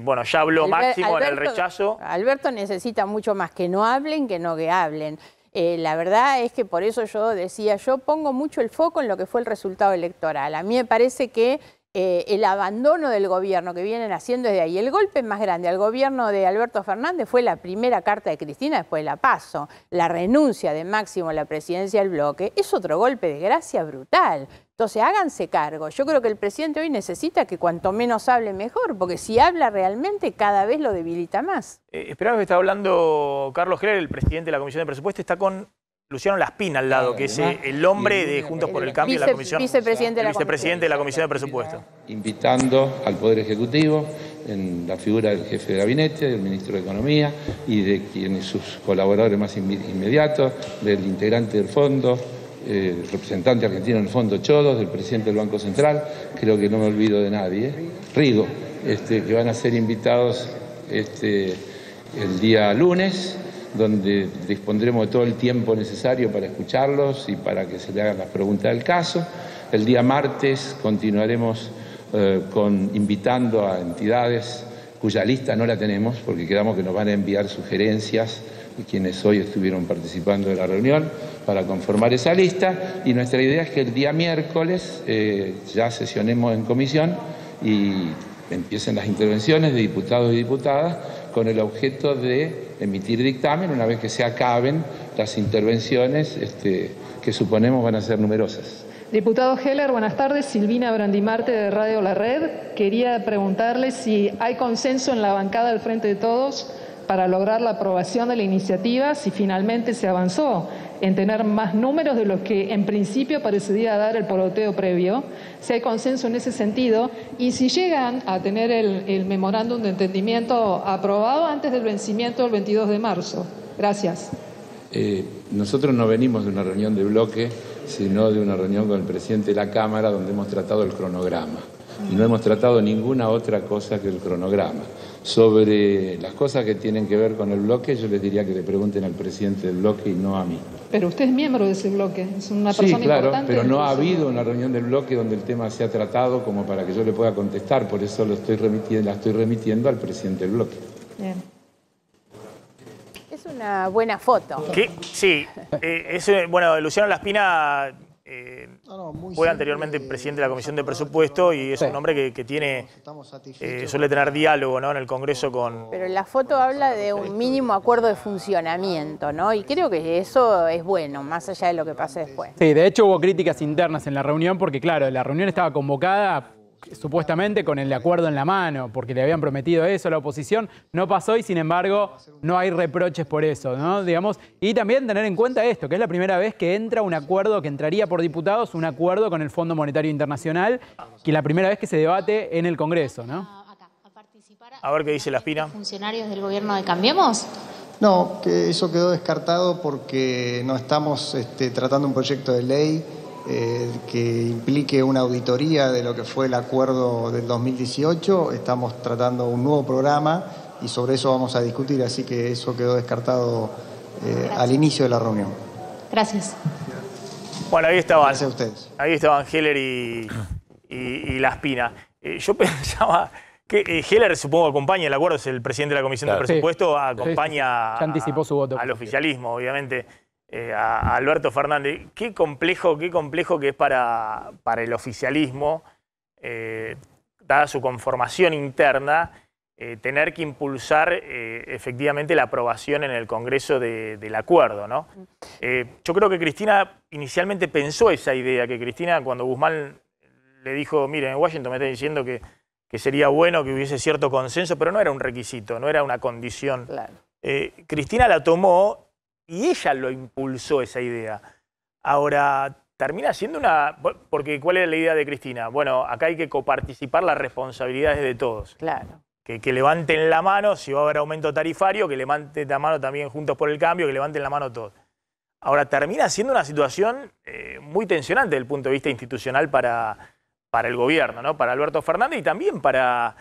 bueno, ya habló Máximo en el rechazo. Alberto necesita mucho más que no hablen que no que hablen. La verdad es que por eso yo decía, yo pongo mucho el foco en lo que fue el resultado electoral. A mí me parece que el abandono del gobierno que vienen haciendo desde ahí, el golpe más grande al gobierno de Alberto Fernández fue la primera carta de Cristina después de la PASO. La renuncia de Máximo a la presidencia del bloque es otro golpe de gracia brutal. Entonces, háganse cargo. Yo creo que el presidente hoy necesita que cuanto menos hable mejor, porque si habla realmente cada vez lo debilita más. Esperamos que está hablando Carlos Heller, el presidente de la Comisión de Presupuesto, está con Luciano Laspina al lado, que es el hombre de Juntos por el Cambio de la Comisión. Vicepresidente de la Comisión de Presupuesto. Invitando al Poder Ejecutivo, en la figura del jefe de gabinete, del ministro de Economía y de quienes sus colaboradores más inmediatos, del integrante del fondo, representante argentino en el Fondo Chodos, del presidente del Banco Central, creo que no me olvido de nadie, Rigo, que van a ser invitados el día lunes, donde dispondremos de todo el tiempo necesario para escucharlos y para que se le hagan las preguntas del caso. El día martes continuaremos invitando a entidades cuya lista no la tenemos, porque quedamos que nos van a enviar sugerencias de quienes hoy estuvieron participando de la reunión para conformar esa lista, y nuestra idea es que el día miércoles ya sesionemos en comisión y empiecen las intervenciones de diputados y diputadas con el objeto de emitir dictamen una vez que se acaben las intervenciones que suponemos van a ser numerosas. Diputado Heller, buenas tardes. Silvina Brandimarte de Radio La Red. Quería preguntarle si hay consenso en la bancada del Frente de Todos para lograr la aprobación de la iniciativa, si finalmente se avanzó en tener más números de los que en principio parecería dar el poroteo previo, si hay consenso en ese sentido, y si llegan a tener el memorándum de entendimiento aprobado antes del vencimiento del 22 de marzo. Gracias. Nosotros no venimos de una reunión de bloque, sino de una reunión con el presidente de la Cámara donde hemos tratado el cronograma. Y no hemos tratado ninguna otra cosa que el cronograma. Sobre las cosas que tienen que ver con el bloque, yo les diría que le pregunten al presidente del bloque y no a mí. Pero usted es miembro de ese bloque, es una persona importante. Pero no ha habido una reunión del bloque donde el tema se ha tratado como para que yo le pueda contestar, por eso la estoy remitiendo al presidente del bloque. Bien. Es una buena foto. Sí, bueno, Luciano Laspina fue anteriormente presidente de la Comisión de Presupuesto y es un hombre que tiene, suele tener diálogo, ¿no?, en el Congreso con... Pero la foto habla de un mínimo acuerdo de funcionamiento, ¿no? Y creo que eso es bueno, más allá de lo que pase después. Sí, de hecho hubo críticas internas en la reunión porque, claro, la reunión estaba convocada supuestamente con el acuerdo en la mano, porque le habían prometido eso a la oposición, no pasó y sin embargo no hay reproches por eso, ¿no? Digamos, y también tener en cuenta esto, que es la primera vez que entra un acuerdo, que entraría por diputados, un acuerdo con el Fondo Monetario Internacional, que es la primera vez que se debate en el Congreso, ¿no? A ver qué dice Laspina. ¿Funcionarios del gobierno de Cambiemos? No, que eso quedó descartado porque no estamos tratando un proyecto de ley que implique una auditoría de lo que fue el acuerdo del 2018. Estamos tratando un nuevo programa y sobre eso vamos a discutir, así que eso quedó descartado al inicio de la reunión. Gracias. Bueno, ahí estaban. Gracias a ustedes. Ahí estaban Heller y Laspina. Yo pensaba que Heller, supongo, acompaña el acuerdo, es el presidente de la Comisión de Presupuesto, acompaña ya anticipó su voto al oficialismo, obviamente. A Alberto Fernández. Qué complejo que es para el oficialismo, dada su conformación interna, tener que impulsar efectivamente la aprobación en el Congreso del acuerdo, ¿no? Yo creo que Cristina inicialmente pensó esa idea, que Cristina, cuando Guzmán le dijo, miren, en Washington me está diciendo que sería bueno que hubiese cierto consenso, pero no era un requisito, no era una condición. Claro. Cristina la tomó y ella lo impulsó esa idea. Ahora, termina siendo una... Porque ¿cuál era la idea de Cristina? Bueno, acá hay que coparticipar las responsabilidades de todos. Claro. Que levanten la mano, si va a haber aumento tarifario, que levanten la mano también Juntos por el Cambio, que levanten la mano todos. Ahora, termina siendo una situación muy tensionante desde el punto de vista institucional para el gobierno, ¿no? Para Alberto Fernández y también para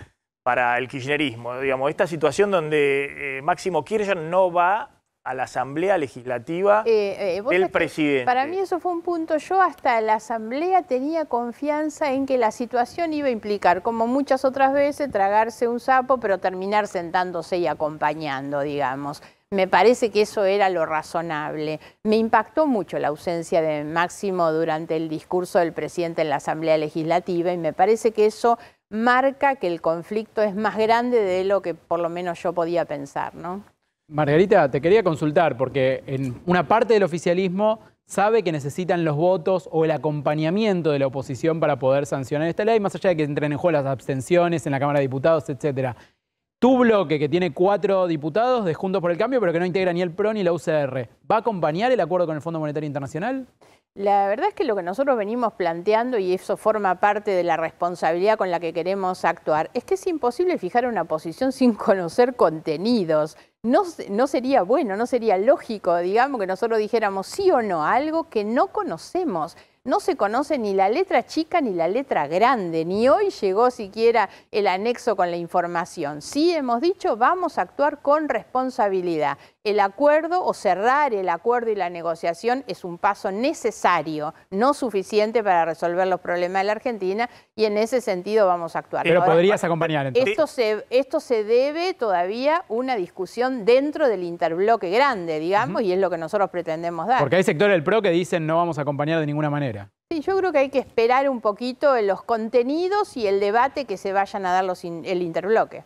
el kirchnerismo. Digamos, esta situación donde Máximo Kirchner no va a la Asamblea Legislativa del presidente. Para mí eso fue un punto. Yo hasta la Asamblea tenía confianza en que la situación iba a implicar, como muchas otras veces, tragarse un sapo, pero terminar sentándose y acompañando, digamos. Me parece que eso era lo razonable. Me impactó mucho la ausencia de Máximo durante el discurso del presidente en la Asamblea Legislativa y me parece que eso marca que el conflicto es más grande de lo que por lo menos yo podía pensar, ¿no? Margarita, te quería consultar, porque en una parte del oficialismo sabe que necesitan los votos o el acompañamiento de la oposición para poder sancionar esta ley, más allá de que entren en juego las abstenciones en la Cámara de Diputados, etcétera. Tu bloque, que tiene 4 diputados de Juntos por el Cambio, pero que no integra ni el PRO ni la UCR, ¿va a acompañar el acuerdo con el Fondo Monetario Internacional? La verdad es que lo que nosotros venimos planteando, y eso forma parte de la responsabilidad con la que queremos actuar, es que es imposible fijar una posición sin conocer contenidos. No sería bueno, no sería lógico, digamos, que nosotros dijéramos sí o no a algo que no conocemos. No se conoce ni la letra chica ni la letra grande, ni hoy llegó siquiera el anexo con la información. Sí hemos dicho, vamos a actuar con responsabilidad. El acuerdo o cerrar el acuerdo y la negociación es un paso necesario, no suficiente para resolver los problemas de la Argentina y en ese sentido vamos a actuar. Pero ahora, podrías acompañar entonces. Esto se debe todavía una discusión dentro del interbloque grande, digamos, y es lo que nosotros pretendemos dar. Porque hay sectores del PRO que dicen no vamos a acompañar de ninguna manera. Sí, yo creo que hay que esperar un poquito en los contenidos y el debate que se vayan a dar el interbloque.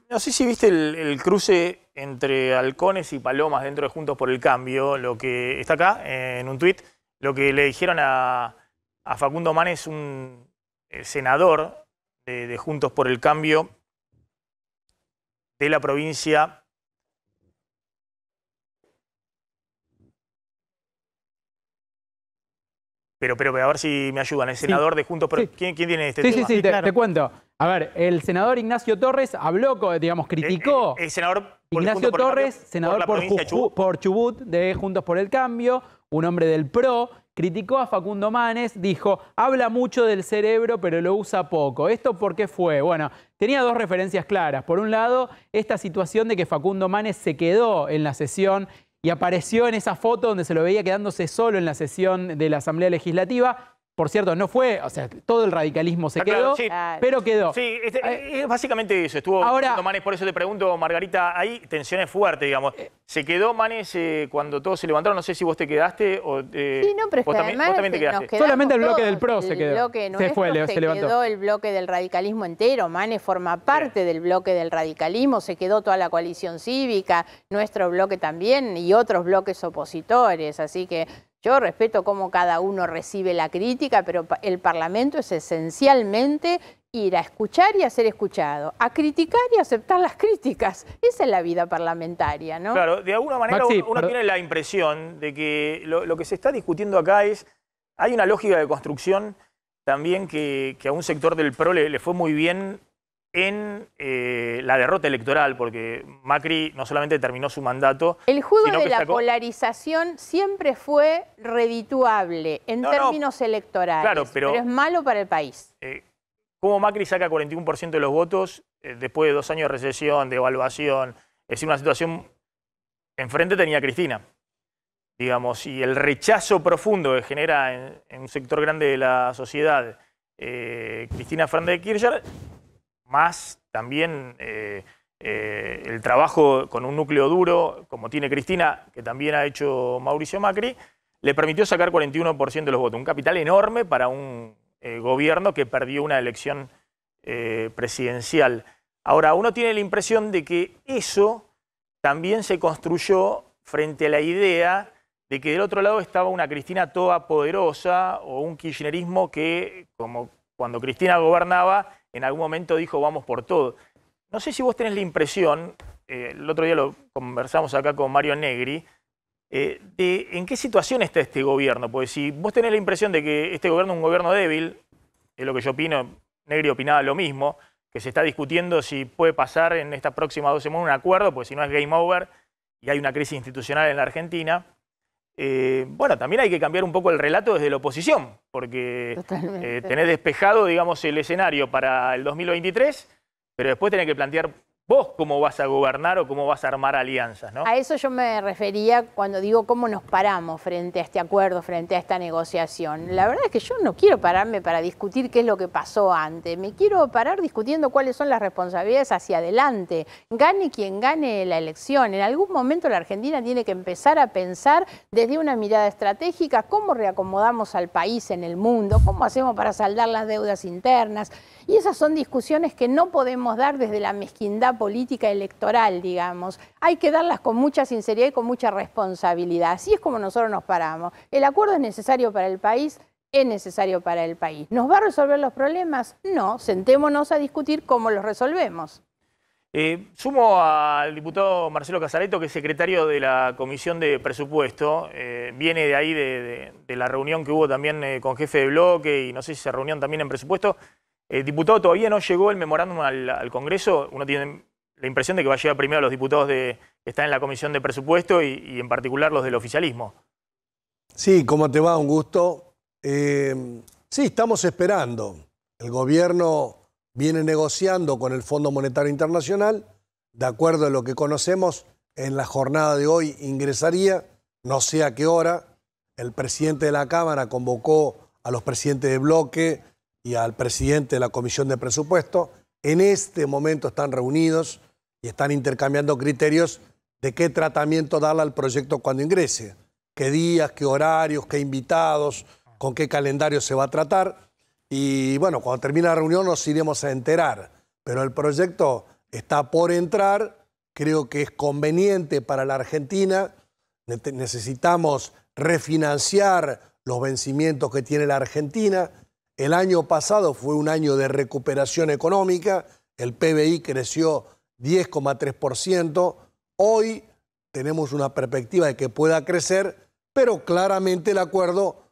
No sé si viste el cruce entre halcones y palomas dentro de Juntos por el Cambio, lo que está acá en un tuit, lo que le dijeron a Facundo Manes, un senador de Juntos por el Cambio de la provincia pero a ver si me ayudan. El senador de Juntos por el Cambio. ¿Quién tiene este tema? Sí, te cuento. A ver, el senador Ignacio Torres habló, digamos, criticó. El senador Ignacio Torres, senador por Chubut, de Juntos por el Cambio, un hombre del PRO, criticó a Facundo Manes, dijo, habla mucho del cerebro, pero lo usa poco. ¿Esto por qué fue? Bueno, tenía 2 referencias claras. Por un lado, esta situación de que Facundo Manes se quedó en la sesión y apareció en esa foto donde se lo veía quedándose solo en la sesión de la Asamblea Legislativa. Por cierto, no fue, o sea, todo el radicalismo se quedó, sí, pero quedó. Sí, es básicamente eso. Estuvo ahora, Manes, por eso te pregunto, Margarita, hay tensiones fuertes, digamos. Se quedó Manes cuando todos se levantaron, no sé si vos te quedaste o... sí, no, pero es que además vos también te quedaste. Solamente el bloque del PRO se quedó. Se levantó. Quedó el bloque del radicalismo entero. Manes forma parte del bloque del radicalismo, se quedó toda la coalición cívica, nuestro bloque también y otros bloques opositores, así que... Yo respeto cómo cada uno recibe la crítica, pero el Parlamento es esencialmente ir a escuchar y a ser escuchado, a criticar y aceptar las críticas. Esa es la vida parlamentaria, ¿no? Claro, de alguna manera uno tiene la impresión de que lo que se está discutiendo acá es, hay una lógica de construcción también que a un sector del PRO le fue muy bien en la derrota electoral, porque Macri no solamente terminó su mandato... El juego de la polarización siempre fue redituable en términos electorales, claro, pero es malo para el país. ¿Cómo Macri saca 41% de los votos después de 2 años de recesión, de evaluación? Es decir, una situación... Enfrente tenía Cristina, digamos, y el rechazo profundo que genera en un sector grande de la sociedad Cristina Fernández de Kirchner... más también el trabajo con un núcleo duro, como tiene Cristina, que también ha hecho Mauricio Macri, le permitió sacar 41% de los votos. Un capital enorme para un gobierno que perdió una elección presidencial. Ahora, uno tiene la impresión de que eso también se construyó frente a la idea de que del otro lado estaba una Cristina todopoderosa o un kirchnerismo que, como cuando Cristina gobernaba, en algún momento dijo vamos por todo. no sé si vos tenés la impresión, el otro día lo conversamos acá con Mario Negri, de en qué situación está este gobierno. Porque si vos tenés la impresión de que este gobierno es un gobierno débil, es lo que yo opino, Negri opinaba lo mismo, que se está discutiendo si puede pasar en estas próximas 2 semanas un acuerdo, porque si no es game over y hay una crisis institucional en la Argentina. Bueno, también hay que cambiar un poco el relato desde la oposición, porque tenés despejado, digamos, el escenario para el 2023, pero después tenés que plantear vos cómo vas a gobernar o cómo vas a armar alianzas, ¿no? A eso yo me refería cuando digo cómo nos paramos frente a este acuerdo, frente a esta negociación. La verdad es que yo no quiero pararme para discutir qué es lo que pasó antes. Me quiero parar discutiendo cuáles son las responsabilidades hacia adelante. Gane quien gane la elección. En algún momento la Argentina tiene que empezar a pensar desde una mirada estratégica cómo reacomodamos al país en el mundo, cómo hacemos para saldar las deudas internas. Y esas son discusiones que no podemos dar desde la mezquindad política electoral, digamos. Hay que darlas con mucha sinceridad y con mucha responsabilidad. Así es como nosotros nos paramos. El acuerdo es necesario para el país, es necesario para el país. ¿Nos va a resolver los problemas? No, sentémonos a discutir cómo los resolvemos. Sumo al diputado Marcelo Casareto, que es secretario de la Comisión de Presupuesto. Viene de ahí, de la reunión que hubo también con jefe de bloque y no sé si se reunión también en presupuesto. Diputado, todavía no llegó el memorándum al Congreso. Uno tiene la impresión de que va a llegar primero a los diputados que están en la Comisión de Presupuesto y en particular los del oficialismo. Sí, ¿cómo te va? Un gusto. Sí, estamos esperando. El gobierno viene negociando con el Fondo Monetario Internacional. De acuerdo a lo que conocemos, en la jornada de hoy ingresaría, no sé a qué hora. El presidente de la Cámara convocó a los presidentes de bloque y al presidente de la Comisión de Presupuesto. En este momento están reunidos y están intercambiando criterios de qué tratamiento darle al proyecto cuando ingrese. Qué días, qué horarios, qué invitados, con qué calendario se va a tratar. Y bueno, cuando termine la reunión nos iremos a enterar. Pero el proyecto está por entrar, creo que es conveniente para la Argentina. Necesitamos refinanciar los vencimientos que tiene la Argentina. El año pasado fue un año de recuperación económica, el PBI creció 10,3%, hoy tenemos una perspectiva de que pueda crecer, pero claramente el acuerdo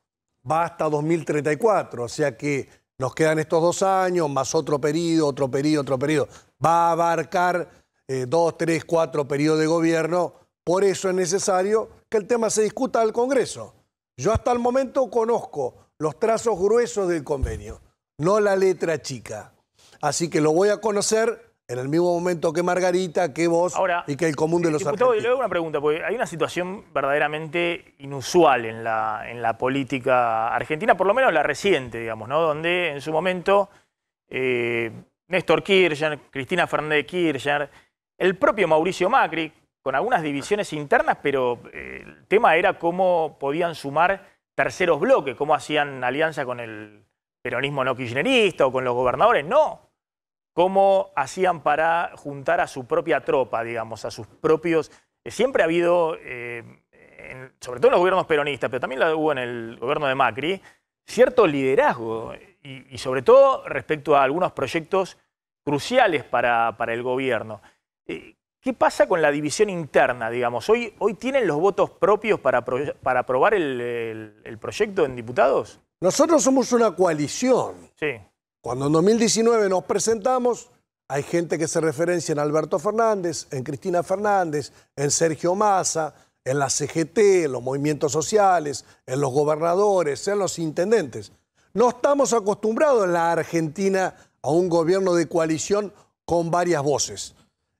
va hasta 2034, o sea que nos quedan estos 2 años, más otro periodo, otro periodo. Va a abarcar 2, 3, 4 periodos de gobierno, por eso es necesario que el tema se discuta al Congreso. Yo hasta el momento conozco los trazos gruesos del convenio, no la letra chica. Así que lo voy a conocer en el mismo momento que Margarita, que vos y que el común de los argentinos. Le hago una pregunta, porque hay una situación verdaderamente inusual en la política argentina, por lo menos la reciente, digamos, ¿no? Donde en su momento Néstor Kirchner, Cristina Fernández de Kirchner, el propio Mauricio Macri, con algunas divisiones internas, pero el tema era cómo podían sumar terceros bloques, cómo hacían alianza con el peronismo no kirchnerista o con los gobernadores, no. Cómo hacían para juntar a su propia tropa, digamos, a sus propios... Siempre ha habido, sobre todo en los gobiernos peronistas, pero también lo hubo en el gobierno de Macri, cierto liderazgo y sobre todo respecto a algunos proyectos cruciales para el gobierno. ¿Qué pasa con la división interna, digamos? ¿Hoy tienen los votos propios para aprobar el proyecto en diputados? Nosotros somos una coalición. Sí. Cuando en 2019 nos presentamos, hay gente que se referencia en Alberto Fernández, en Cristina Fernández, en Sergio Massa, en la CGT, en los movimientos sociales, en los gobernadores, en los intendentes. No estamos acostumbrados en la Argentina a un gobierno de coalición con varias voces.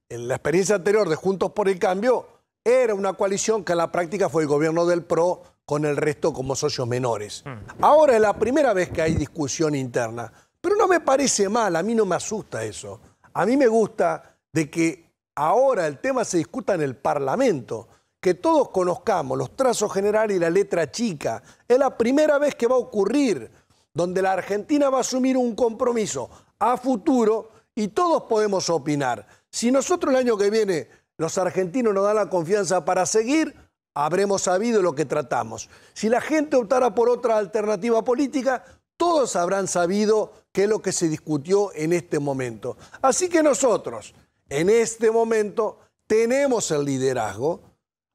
En la experiencia anterior de Juntos por el Cambio, era una coalición que en la práctica fue el gobierno del PRO con el resto como socios menores. Ahora es la primera vez que hay discusión interna, pero no me parece mal, a mí no me asusta eso. A mí me gusta de que ahora el tema se discuta en el Parlamento, que todos conozcamos los trazos generales y la letra chica. Es la primera vez que va a ocurrir, donde la Argentina va a asumir un compromiso a futuro y todos podemos opinar. Si nosotros el año que viene los argentinos nos dan la confianza para seguir, habremos sabido lo que tratamos. Si la gente optara por otra alternativa política, todos habrán sabido qué es lo que se discutió en este momento. Así que nosotros En este momento tenemos el liderazgo.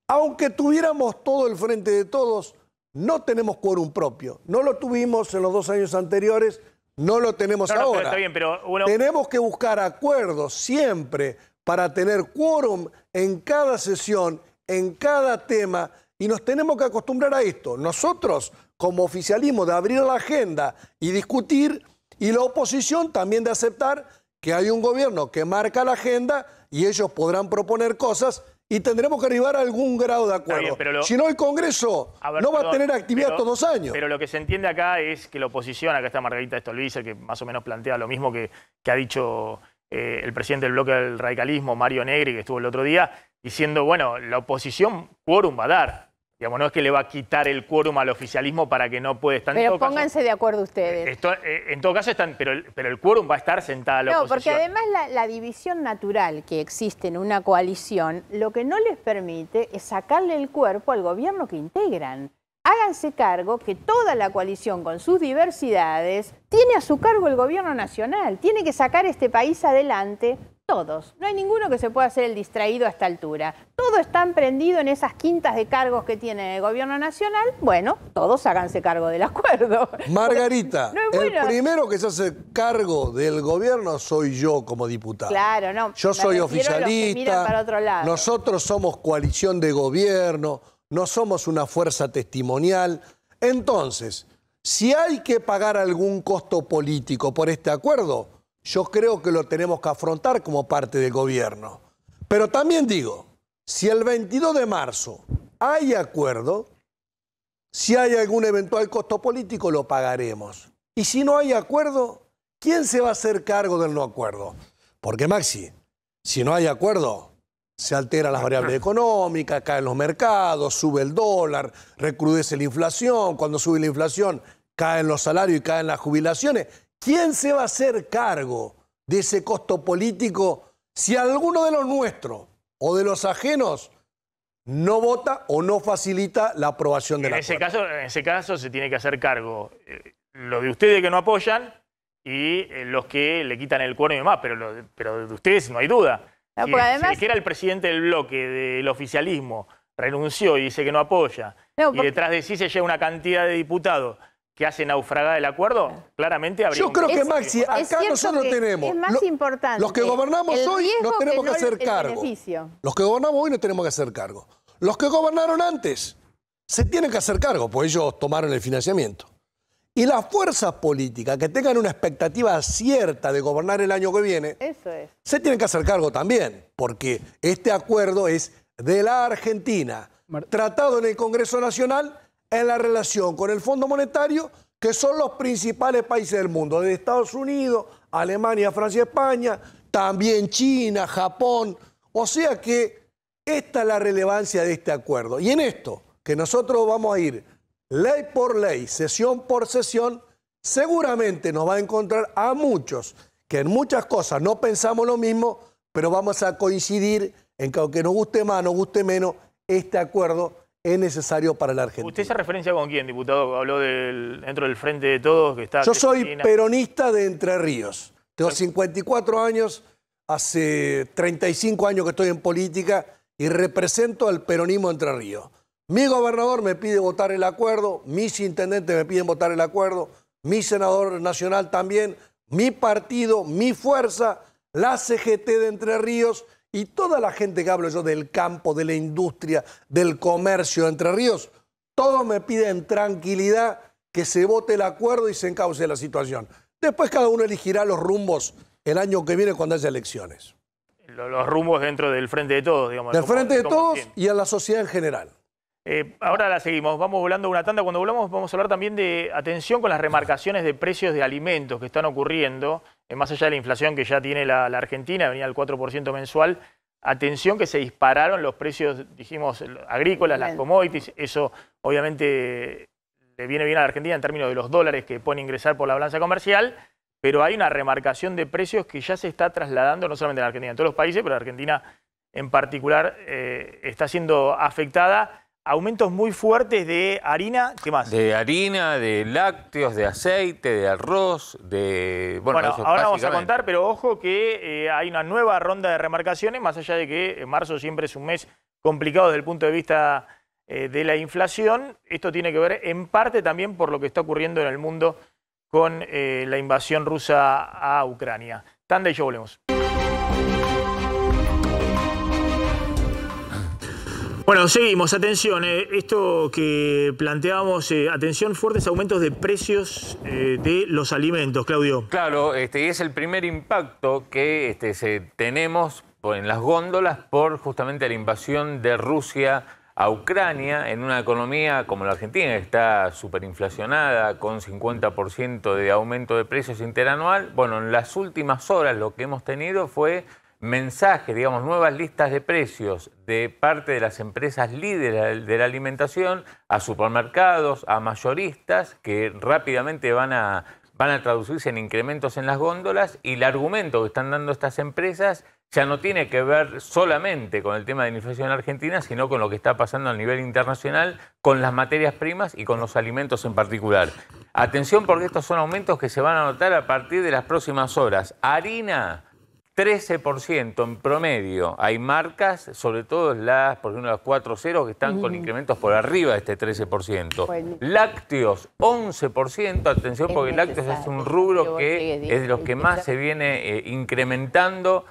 Aunque tuviéramos todo el frente de todos, no tenemos quórum propio. No lo tuvimos en los 2 años anteriores, no lo tenemos ahora. Pero está bien, pero Tenemos que buscar acuerdos siempre para tener quórum en cada sesión, en cada tema, y nos tenemos que acostumbrar a esto. Nosotros, como oficialismo, de abrir la agenda y discutir, y la oposición también de aceptar que hay un gobierno que marca la agenda y ellos podrán proponer cosas y tendremos que arribar a algún grado de acuerdo. Bien, si no, el Congreso no va a tener actividad estos 2 años. Pero lo que se entiende acá es que la oposición, acá está Margarita Stolbizer, que más o menos plantea lo mismo que ha dicho el presidente del bloque del radicalismo, Mario Negri, que estuvo el otro día, diciendo, bueno, la oposición quórum va a dar. Digamos, no es que le va a quitar el quórum al oficialismo para que no pueda estar. Pero pónganse de acuerdo ustedes. En todo caso, pero el quórum va a estar sentada la oposición. No, porque además la división natural que existe en una coalición, lo que no les permite es sacarle el cuerpo al gobierno que integran. Háganse cargo que toda la coalición, con sus diversidades, tiene a su cargo el gobierno nacional. Tiene que sacar este país adelante. Todos. No hay ninguno que se pueda hacer el distraído a esta altura. Todo está emprendido en esas quintas de cargos que tiene el gobierno nacional. Bueno, todos háganse cargo del acuerdo. Margarita, no es bueno. El primero que se hace cargo del gobierno soy yo como diputado. Claro, no. Yo soy oficialista. Los que miran para otro lado. Nosotros somos coalición de gobierno, no somos una fuerza testimonial. Entonces, si hay que pagar algún costo político por este acuerdo, yo creo que lo tenemos que afrontar como parte del gobierno. Pero también digo, si el 22 de marzo hay acuerdo, si hay algún eventual costo político, lo pagaremos. Y si no hay acuerdo, ¿quién se va a hacer cargo del no acuerdo? Porque, Maxi, si no hay acuerdo, se alteran las variables económicas, caen los mercados, sube el dólar, recrudece la inflación. Cuando sube la inflación, caen los salarios y caen las jubilaciones. ¿Quién se va a hacer cargo de ese costo político si alguno de los nuestros o de los ajenos no vota o no facilita la aprobación de la acuerdo? En ese caso se tiene que hacer cargo los de ustedes que no apoyan y los que le quitan el quórum y demás, pero de ustedes no hay duda. No, si además, el que era el presidente del bloque del oficialismo renunció y dice que no apoya, y detrás de sí se lleva una cantidad de diputados que hace naufragar el acuerdo, claramente habría... Yo creo que, Maxi, acá nosotros tenemos... Es más importante. Los que gobernamos hoy nos tenemos que hacer cargo. Los que gobernamos hoy nos tenemos que hacer cargo. Los que gobernaron antes se tienen que hacer cargo, pues ellos tomaron el financiamiento. Y las fuerzas políticas que tengan una expectativa cierta de gobernar el año que viene, se tienen que hacer cargo también, porque este acuerdo es de la Argentina, tratado en el Congreso Nacional, en la relación con el Fondo Monetario, que son los principales países del mundo, desde Estados Unidos, Alemania, Francia, España, también China, Japón. O sea que esta es la relevancia de este acuerdo. Y en esto, que nosotros vamos a ir ley por ley, sesión por sesión, seguramente nos va a encontrar a muchos que en muchas cosas no pensamos lo mismo, pero vamos a coincidir en que aunque nos guste más, nos guste menos, este acuerdo es necesario para la Argentina. ¿Usted se referencia con quién, diputado? Habló dentro del Frente de Todos, que está... Yo soy peronista de Entre Ríos. Tengo 54 años, hace 35 años que estoy en política y represento al peronismo de Entre Ríos. Mi gobernador me pide votar el acuerdo, mis intendentes me piden votar el acuerdo, mi senador nacional también, mi partido, mi fuerza, la CGT de Entre Ríos y toda la gente que hablo yo del campo, de la industria, del comercio de Entre Ríos, todos me piden tranquilidad, que se vote el acuerdo y se encauce la situación. Después cada uno elegirá los rumbos el año que viene cuando haya elecciones. Los rumbos dentro del Frente de Todos, digamos. Del Frente de Todos y a la sociedad en general. Ahora la seguimos, vamos volando una tanda. Cuando volvamos vamos a hablar también de atención con las remarcaciones de precios de alimentos que están ocurriendo, más allá de la inflación que ya tiene la Argentina, venía al 4% mensual. Atención que se dispararon los precios, dijimos, agrícolas, las commodities. Eso obviamente le viene bien a la Argentina en términos de los dólares que pueden ingresar por la balanza comercial, pero hay una remarcación de precios que ya se está trasladando no solamente en la Argentina, en todos los países, pero la Argentina en particular está siendo afectada. aumentos muy fuertes de harina, ¿qué más? De harina, de lácteos, de aceite, de arroz, de... Bueno, ahora vamos a contar, pero ojo que hay una nueva ronda de remarcaciones, más allá de que marzo siempre es un mes complicado desde el punto de vista de la inflación. Esto tiene que ver en parte también por lo que está ocurriendo en el mundo con la invasión rusa a Ucrania. Tanda y yo volvemos. Bueno, seguimos. Atención, esto que planteábamos, atención, fuertes aumentos de precios de los alimentos, Claudio. Claro, y es el primer impacto que tenemos en las góndolas por justamente la invasión de Rusia a Ucrania, en una economía como la Argentina, que está superinflacionada, con 50% de aumento de precios interanual. Bueno, en las últimas horas lo que hemos tenido fue mensajes, digamos, nuevas listas de precios de parte de las empresas líderes de la alimentación a supermercados, a mayoristas, que rápidamente van a traducirse en incrementos en las góndolas, y el argumento que están dando estas empresas ya no tiene que ver solamente con el tema de la inflación en Argentina, sino con lo que está pasando a nivel internacional, con las materias primas y con los alimentos en particular. Atención, porque estos son aumentos que se van a notar a partir de las próximas horas. Harina, 13% en promedio. Hay marcas, sobre todo por ejemplo las 4.0, que están con incrementos por arriba de este 13%. Bueno. Lácteos, 11%. Atención, porque lácteos es un rubro que es de los que más se viene incrementando,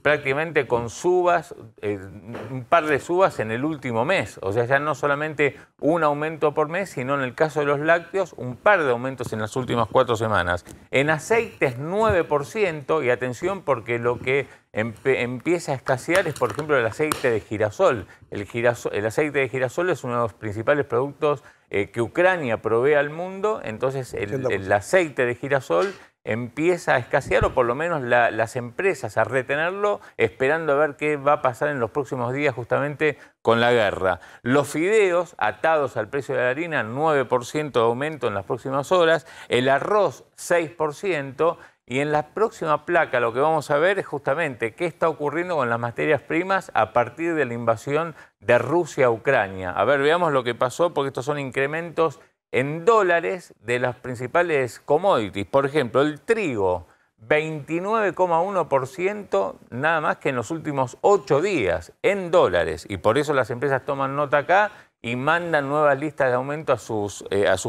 prácticamente con subas, un par de subas en el último mes. O sea, ya no solamente un aumento por mes, sino en el caso de los lácteos, un par de aumentos en las últimas 4 semanas. En aceites, 9%, y atención porque lo que empieza a escasear es, por ejemplo, el aceite de girasol. El aceite de girasol es uno de los principales productos que Ucrania provee al mundo, entonces el aceite de girasol empieza a escasear, o por lo menos las empresas a retenerlo, esperando a ver qué va a pasar en los próximos días justamente con la guerra. Los fideos, atados al precio de la harina, 9% de aumento en las próximas horas. El arroz, 6%. Y en la próxima placa lo que vamos a ver es justamente qué está ocurriendo con las materias primas a partir de la invasión de Rusia a Ucrania. A ver, veamos lo que pasó, porque estos son incrementos en dólares de las principales commodities. Por ejemplo, el trigo, 29,1% nada más que en los últimos 8 días, en dólares. Y por eso las empresas toman nota acá y mandan nuevas listas de aumento a sus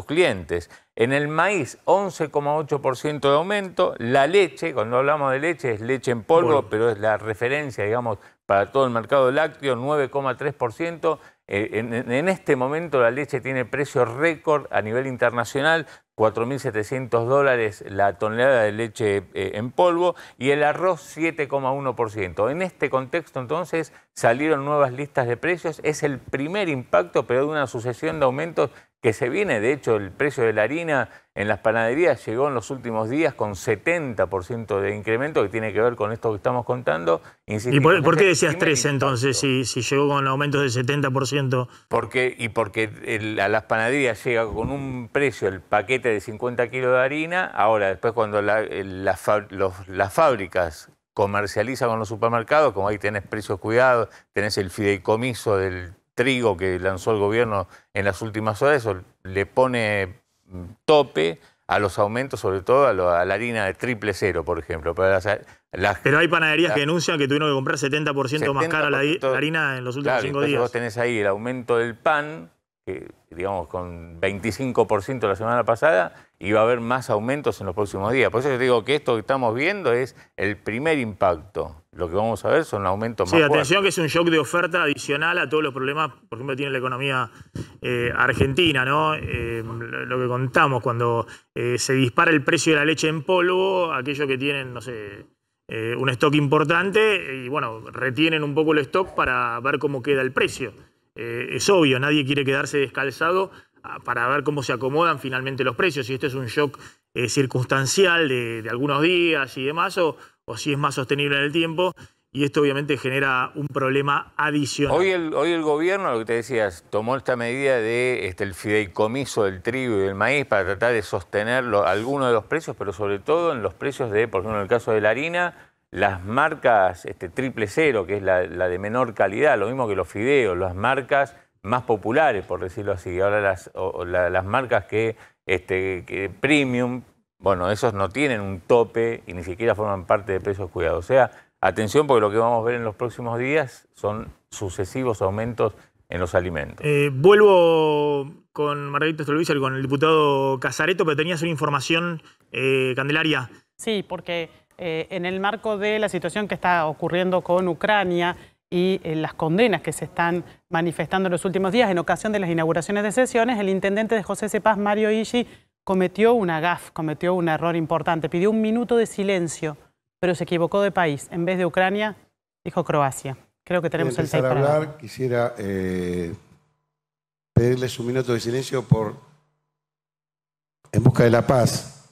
clientes. En el maíz, 11,8% de aumento. La leche, cuando hablamos de leche, es leche en polvo, pero es la referencia, digamos, para todo el mercado lácteo, 9,3%. En este momento la leche tiene precio récord a nivel internacional, $4.700 la tonelada de leche en polvo, y el arroz 7,1%. En este contexto entonces salieron nuevas listas de precios. Es el primer impacto, pero de una sucesión de aumentos que se viene. De hecho, el precio de la harina en las panaderías llegó en los últimos días con 70% de incremento, que tiene que ver con esto que estamos contando. ¿Y por qué decías 13 entonces, si llegó con aumentos del 70%? Porque a las panaderías llega con un precio el paquete de 50 kilos de harina. Ahora, después cuando las fábricas comercializan con los supermercados, como ahí tenés precios cuidados, tenés el fideicomiso del trigo que lanzó el gobierno en las últimas horas, eso le pone tope a los aumentos, sobre todo a la harina de 000, por ejemplo. Pero hay panaderías que denuncian que tuvieron que comprar 70% más cara la harina en los últimos 5 días. Vos tenés ahí el aumento del pan, que digamos con 25% la semana pasada, y va a haber más aumentos en los próximos días. Por eso yo digo que esto que estamos viendo es el primer impacto. Lo que vamos a ver son aumentos más fuertes. Atención, que es un shock de oferta adicional a todos los problemas, por ejemplo, tiene la economía argentina, ¿no? Lo que contamos, cuando se dispara el precio de la leche en polvo, aquellos que tienen, no sé, un stock importante, y bueno, retienen un poco el stock para ver cómo queda el precio. Es obvio, nadie quiere quedarse descalzado para ver cómo se acomodan finalmente los precios, si este es un shock circunstancial de algunos días y demás, o si es más sostenible en el tiempo, y esto obviamente genera un problema adicional. Hoy el gobierno, lo que te decías, tomó esta medida de el fideicomiso del trigo y del maíz para tratar de sostener algunos de los precios, pero sobre todo en los precios de, por ejemplo, en el caso de la harina, las marcas 000, que es la de menor calidad, lo mismo que los fideos, las marcas más populares, por decirlo así. Ahora las marcas que premium, bueno, esos no tienen un tope y ni siquiera forman parte de precios cuidados. O sea, atención, porque lo que vamos a ver en los próximos días son sucesivos aumentos en los alimentos. Vuelvo con Margarita Stolbizer y con el diputado Casareto, pero tenías una información, Candelaria. Sí, porque en el marco de la situación que está ocurriendo con Ucrania y las condenas que se están manifestando en los últimos días en ocasión de las inauguraciones de sesiones, el intendente de José C. Paz, Mario Illy, cometió una gaffe, cometió un error importante. Pidió 1 minuto de silencio, pero se equivocó de país. En vez de Ucrania, dijo Croacia. Creo que tenemos el tape para hablar. Quisiera pedirles 1 minuto de silencio en busca de la paz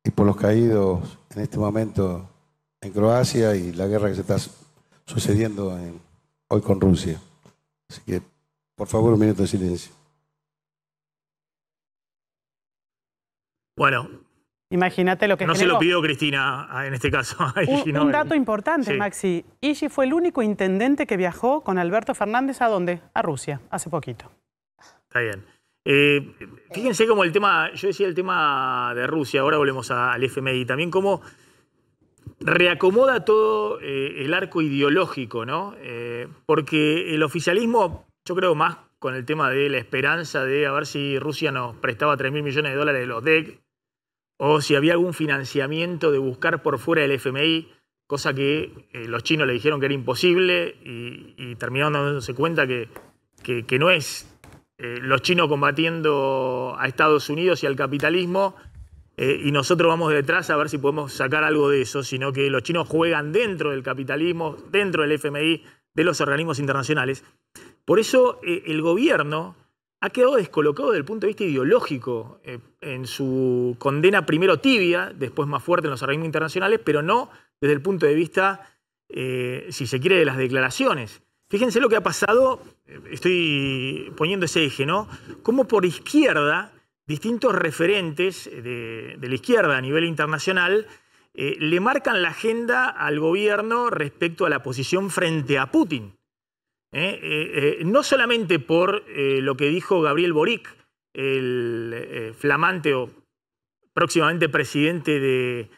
y por los caídos en este momento en Croacia y la guerra que se está sucediendo hoy con Rusia. Así que, por favor, 1 minuto de silencio. Bueno. Imagínate lo que no generó. Se lo pidió Cristina en este caso. Un dato importante, sí. Maxi. Illy fue el único intendente que viajó con Alberto Fernández ¿a dónde? A Rusia, hace poquito. Está bien. Fíjense cómo el tema, yo decía el tema de Rusia, ahora volvemos al FMI, también cómo reacomoda todo el arco ideológico, ¿no? Porque el oficialismo, yo creo más con el tema de la esperanza de a ver si Rusia nos prestaba 3.000 millones de dólares de los DEC, o si había algún financiamiento de buscar por fuera del FMI, cosa que los chinos le dijeron que era imposible y terminaron dándose cuenta que no es los chinos combatiendo a Estados Unidos y al capitalismo y nosotros vamos detrás a ver si podemos sacar algo de eso, sino que los chinos juegan dentro del capitalismo, dentro del FMI, de los organismos internacionales. Por eso el gobierno ha quedado descolocado desde el punto de vista ideológico en su condena primero tibia, después más fuerte en los organismos internacionales, pero no desde el punto de vista, si se quiere, de las declaraciones. Fíjense lo que ha pasado, estoy poniendo ese eje, ¿no? Cómo por izquierda, distintos referentes de la izquierda a nivel internacional le marcan la agenda al gobierno respecto a la posición frente a Putin. No solamente por lo que dijo Gabriel Boric, el flamante o próximamente presidente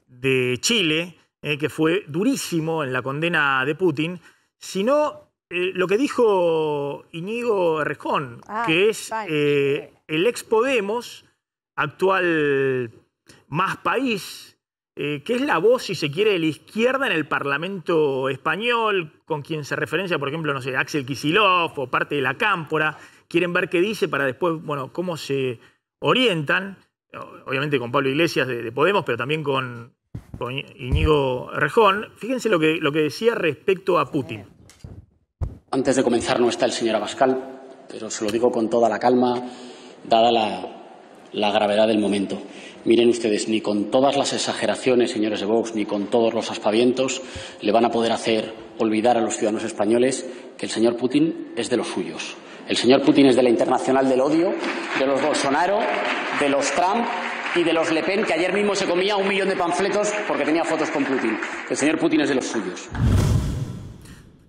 de Chile, que fue durísimo en la condena de Putin, sino lo que dijo Íñigo Errejón, que es el ex Podemos, actual Más País, que es la voz, si se quiere, de la izquierda en el Parlamento español, con quien se referencia, por ejemplo, no sé, Axel Kicillof o parte de la Cámpora. Quieren ver qué dice para después, bueno, cómo se orientan, obviamente con Pablo Iglesias de Podemos, pero también con Íñigo Errejón. Fíjense lo que decía respecto a Putin. Antes de comenzar no está el señor Abascal, pero se lo digo con toda la calma, dada la gravedad del momento. Miren ustedes, ni con todas las exageraciones, señores de Vox, ni con todos los aspavientos, le van a poder hacer olvidar a los ciudadanos españoles que el señor Putin es de los suyos. El señor Putin es de la internacional del odio, de los Bolsonaro, de los Trump y de los Le Pen, que ayer mismo se comía 1 millón de panfletos porque tenía fotos con Putin. El señor Putin es de los suyos.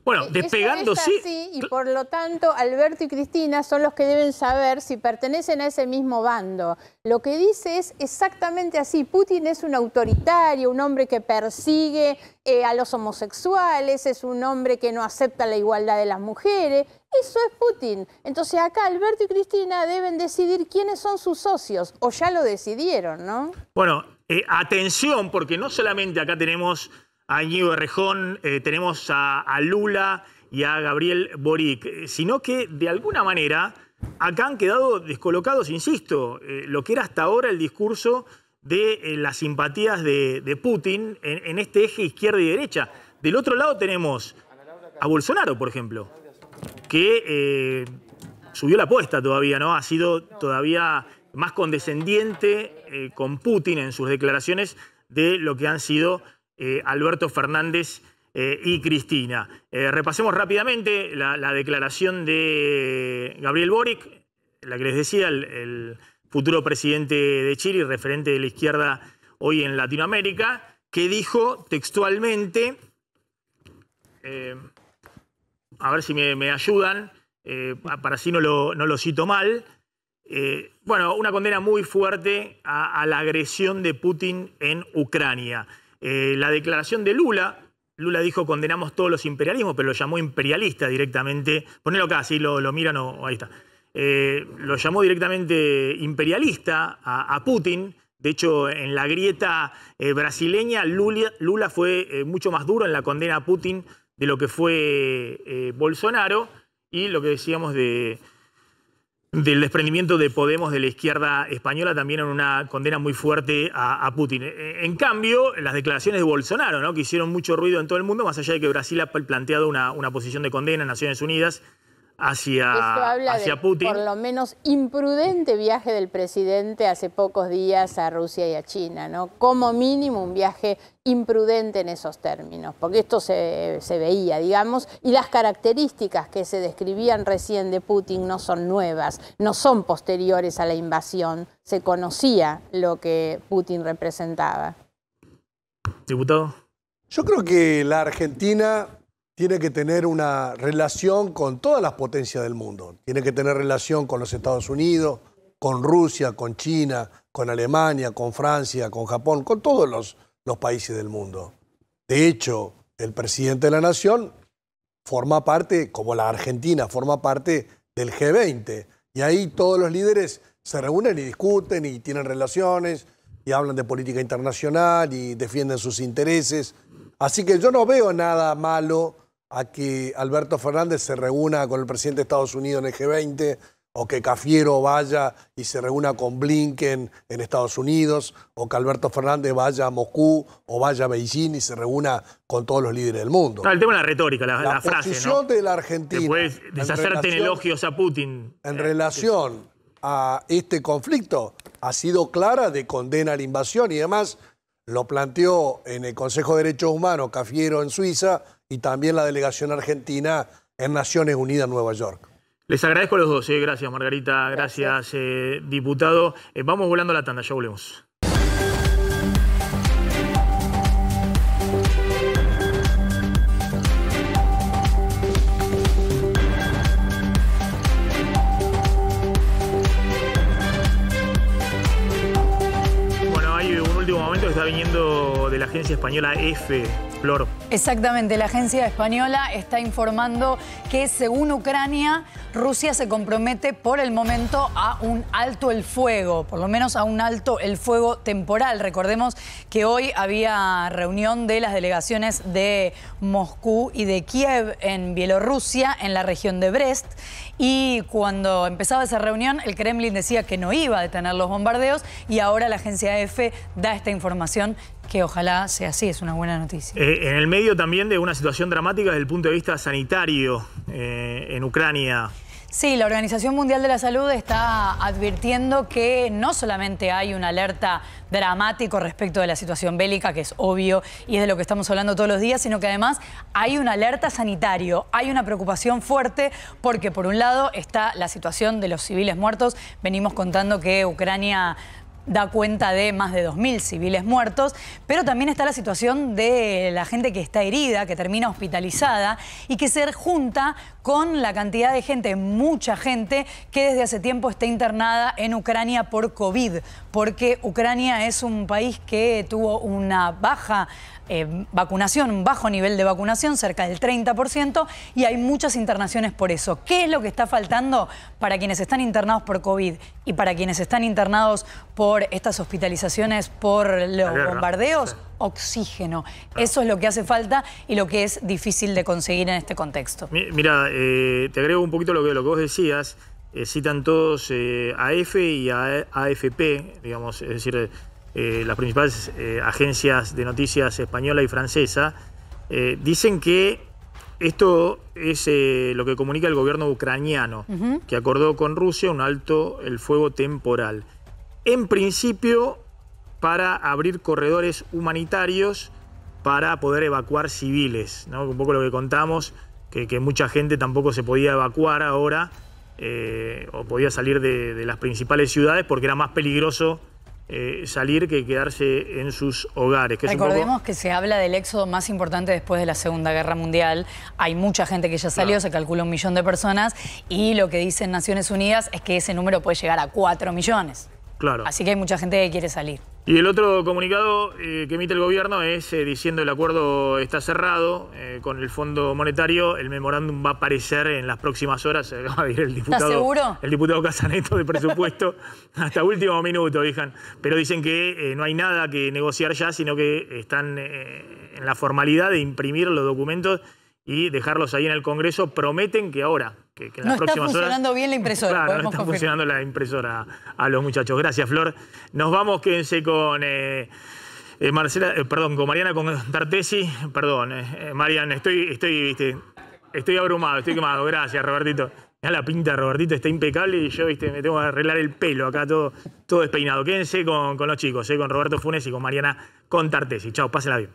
Bueno, despegándose. Eso es así, y por lo tanto, Alberto y Cristina son los que deben saber si pertenecen a ese mismo bando. Lo que dice es exactamente así. Putin es un autoritario, un hombre que persigue a los homosexuales, es un hombre que no acepta la igualdad de las mujeres. Eso es Putin. Entonces acá Alberto y Cristina deben decidir quiénes son sus socios, o ya lo decidieron, ¿no? Bueno, atención, porque no solamente acá tenemos a Íñigo Errejón, tenemos a Lula y a Gabriel Boric, sino que de alguna manera acá han quedado descolocados, insisto, lo que era hasta ahora el discurso de las simpatías de Putin en este eje izquierda y derecha. Del otro lado tenemos a Bolsonaro, por ejemplo, que subió la apuesta todavía, ¿no? Ha sido todavía más condescendiente con Putin en sus declaraciones de lo que han sido Alberto Fernández y Cristina. Repasemos rápidamente la declaración de Gabriel Boric, la que les decía, el futuro presidente de Chile y referente de la izquierda hoy en Latinoamérica, que dijo textualmente, a ver si me ayudan, para así no lo cito mal. Bueno, una condena muy fuerte a la agresión de Putin en Ucrania. La declaración de Lula dijo condenamos todos los imperialismos, pero lo llamó imperialista directamente. Ponelo acá, si lo miran o ahí está. Lo llamó directamente imperialista a Putin. De hecho, en la grieta brasileña, Lula fue mucho más duro en la condena a Putin de lo que fue Bolsonaro, y lo que decíamos del desprendimiento de Podemos de la izquierda española también en una condena muy fuerte a Putin. En cambio, las declaraciones de Bolsonaro, ¿no?, que hicieron mucho ruido en todo el mundo, más allá de que Brasil ha planteado una posición de condena en Naciones Unidas hacia Putin. Por lo menos imprudente viaje del presidente hace pocos días a Rusia y a China, ¿no? Como mínimo un viaje imprudente en esos términos, porque esto se veía, digamos, y las características que se describían recién de Putin no son nuevas, no son posteriores a la invasión, se conocía lo que Putin representaba. Diputado. Yo creo que la Argentina tiene que tener una relación con todas las potencias del mundo. Tiene que tener relación con los Estados Unidos, con Rusia, con China, con Alemania, con Francia, con Japón, con todos los países del mundo. De hecho, el presidente de la Nación forma parte, como la Argentina, forma parte del G20. Y ahí todos los líderes se reúnen y discuten y tienen relaciones y hablan de política internacional y defienden sus intereses. Así que yo no veo nada malo a que Alberto Fernández se reúna con el presidente de Estados Unidos en el G20, o que Cafiero vaya y se reúna con Blinken en Estados Unidos, o que Alberto Fernández vaya a Moscú o vaya a Beijing y se reúna con todos los líderes del mundo. No, el tema de la retórica, la frase, ¿no? La posición de la Argentina... Después deshacerte en elogios a Putin. En relación a este conflicto, ha sido clara de condena a la invasión, y además lo planteó en el Consejo de Derechos Humanos Cafiero en Suiza, y también la delegación argentina en Naciones Unidas, Nueva York. Les agradezco a los dos. Gracias, Margarita. Gracias, diputado. Vamos volando a la tanda, ya volvemos. Bueno, hay un último momento que está viniendo de la agencia española EFE. Flor. Exactamente, la agencia española está informando que según Ucrania, Rusia se compromete por el momento a un alto el fuego, por lo menos a un alto el fuego temporal. Recordemos que hoy había reunión de las delegaciones de Moscú y de Kiev en Bielorrusia, en la región de Brest, y cuando empezaba esa reunión el Kremlin decía que no iba a detener los bombardeos, y ahora la agencia EFE da esta información que ojalá sea así, es una buena noticia. En el medio también de una situación dramática desde el punto de vista sanitario en Ucrania. Sí, la Organización Mundial de la Salud está advirtiendo que no solamente hay una alerta dramático respecto de la situación bélica, que es obvio y es de lo que estamos hablando todos los días, sino que además hay una alerta sanitario, hay una preocupación fuerte porque por un lado está la situación de los civiles muertos. Venimos contando que Ucrania da cuenta de más de 2.000 civiles muertos, pero también está la situación de la gente que está herida, que termina hospitalizada y que se junta con la cantidad de gente, mucha gente, que desde hace tiempo está internada en Ucrania por COVID, porque Ucrania es un país que tuvo una baja vacunación, un bajo nivel de vacunación, cerca del 30%, y hay muchas internaciones por eso. ¿Qué es lo que está faltando para quienes están internados por COVID y para quienes están internados por estas hospitalizaciones por los bombardeos? Oxígeno. Eso es lo que hace falta y lo que es difícil de conseguir en este contexto. Mira, te agrego un poquito lo que vos decías. Citan todos a EFE y a AFP, digamos, es decir, las principales agencias de noticias española y francesa. Dicen que esto es lo que comunica el gobierno ucraniano, que acordó con Rusia un alto el fuego temporal. En principio, para abrir corredores humanitarios para poder evacuar civiles, ¿no? Un poco lo que contamos, que mucha gente tampoco se podía evacuar ahora o podía salir de las principales ciudades porque era más peligroso salir que quedarse en sus hogares. Que Recordemos que se habla del éxodo más importante después de la Segunda Guerra Mundial. Hay mucha gente que ya salió, se calcula 1 millón de personas, y lo que dicen Naciones Unidas es que ese número puede llegar a 4 millones. Claro. Así que hay mucha gente que quiere salir. Y el otro comunicado que emite el gobierno es diciendo el acuerdo está cerrado con el Fondo Monetario. El memorándum va a aparecer en las próximas horas. Va a ir el diputado, ¿Estás seguro? El diputado Casaneto de presupuesto hasta último minuto, dijan. Pero dicen que no hay nada que negociar ya, sino que están en la formalidad de imprimir los documentos y dejarlos ahí en el Congreso. Prometen que ahora, que en las próximas horas... No está funcionando bien la impresora. Claro, no está funcionando la impresora a los muchachos. Gracias, Flor. Nos vamos, quédense con con Mariana Contartesi. Perdón, Mariana, estoy abrumado, estoy quemado. Gracias, Robertito. Mirá la pinta de Robertito, está impecable y yo me tengo que arreglar el pelo acá, todo despeinado. Quédense con los chicos, con Roberto Funes y con Mariana Contartesi. Chao, pásenla bien.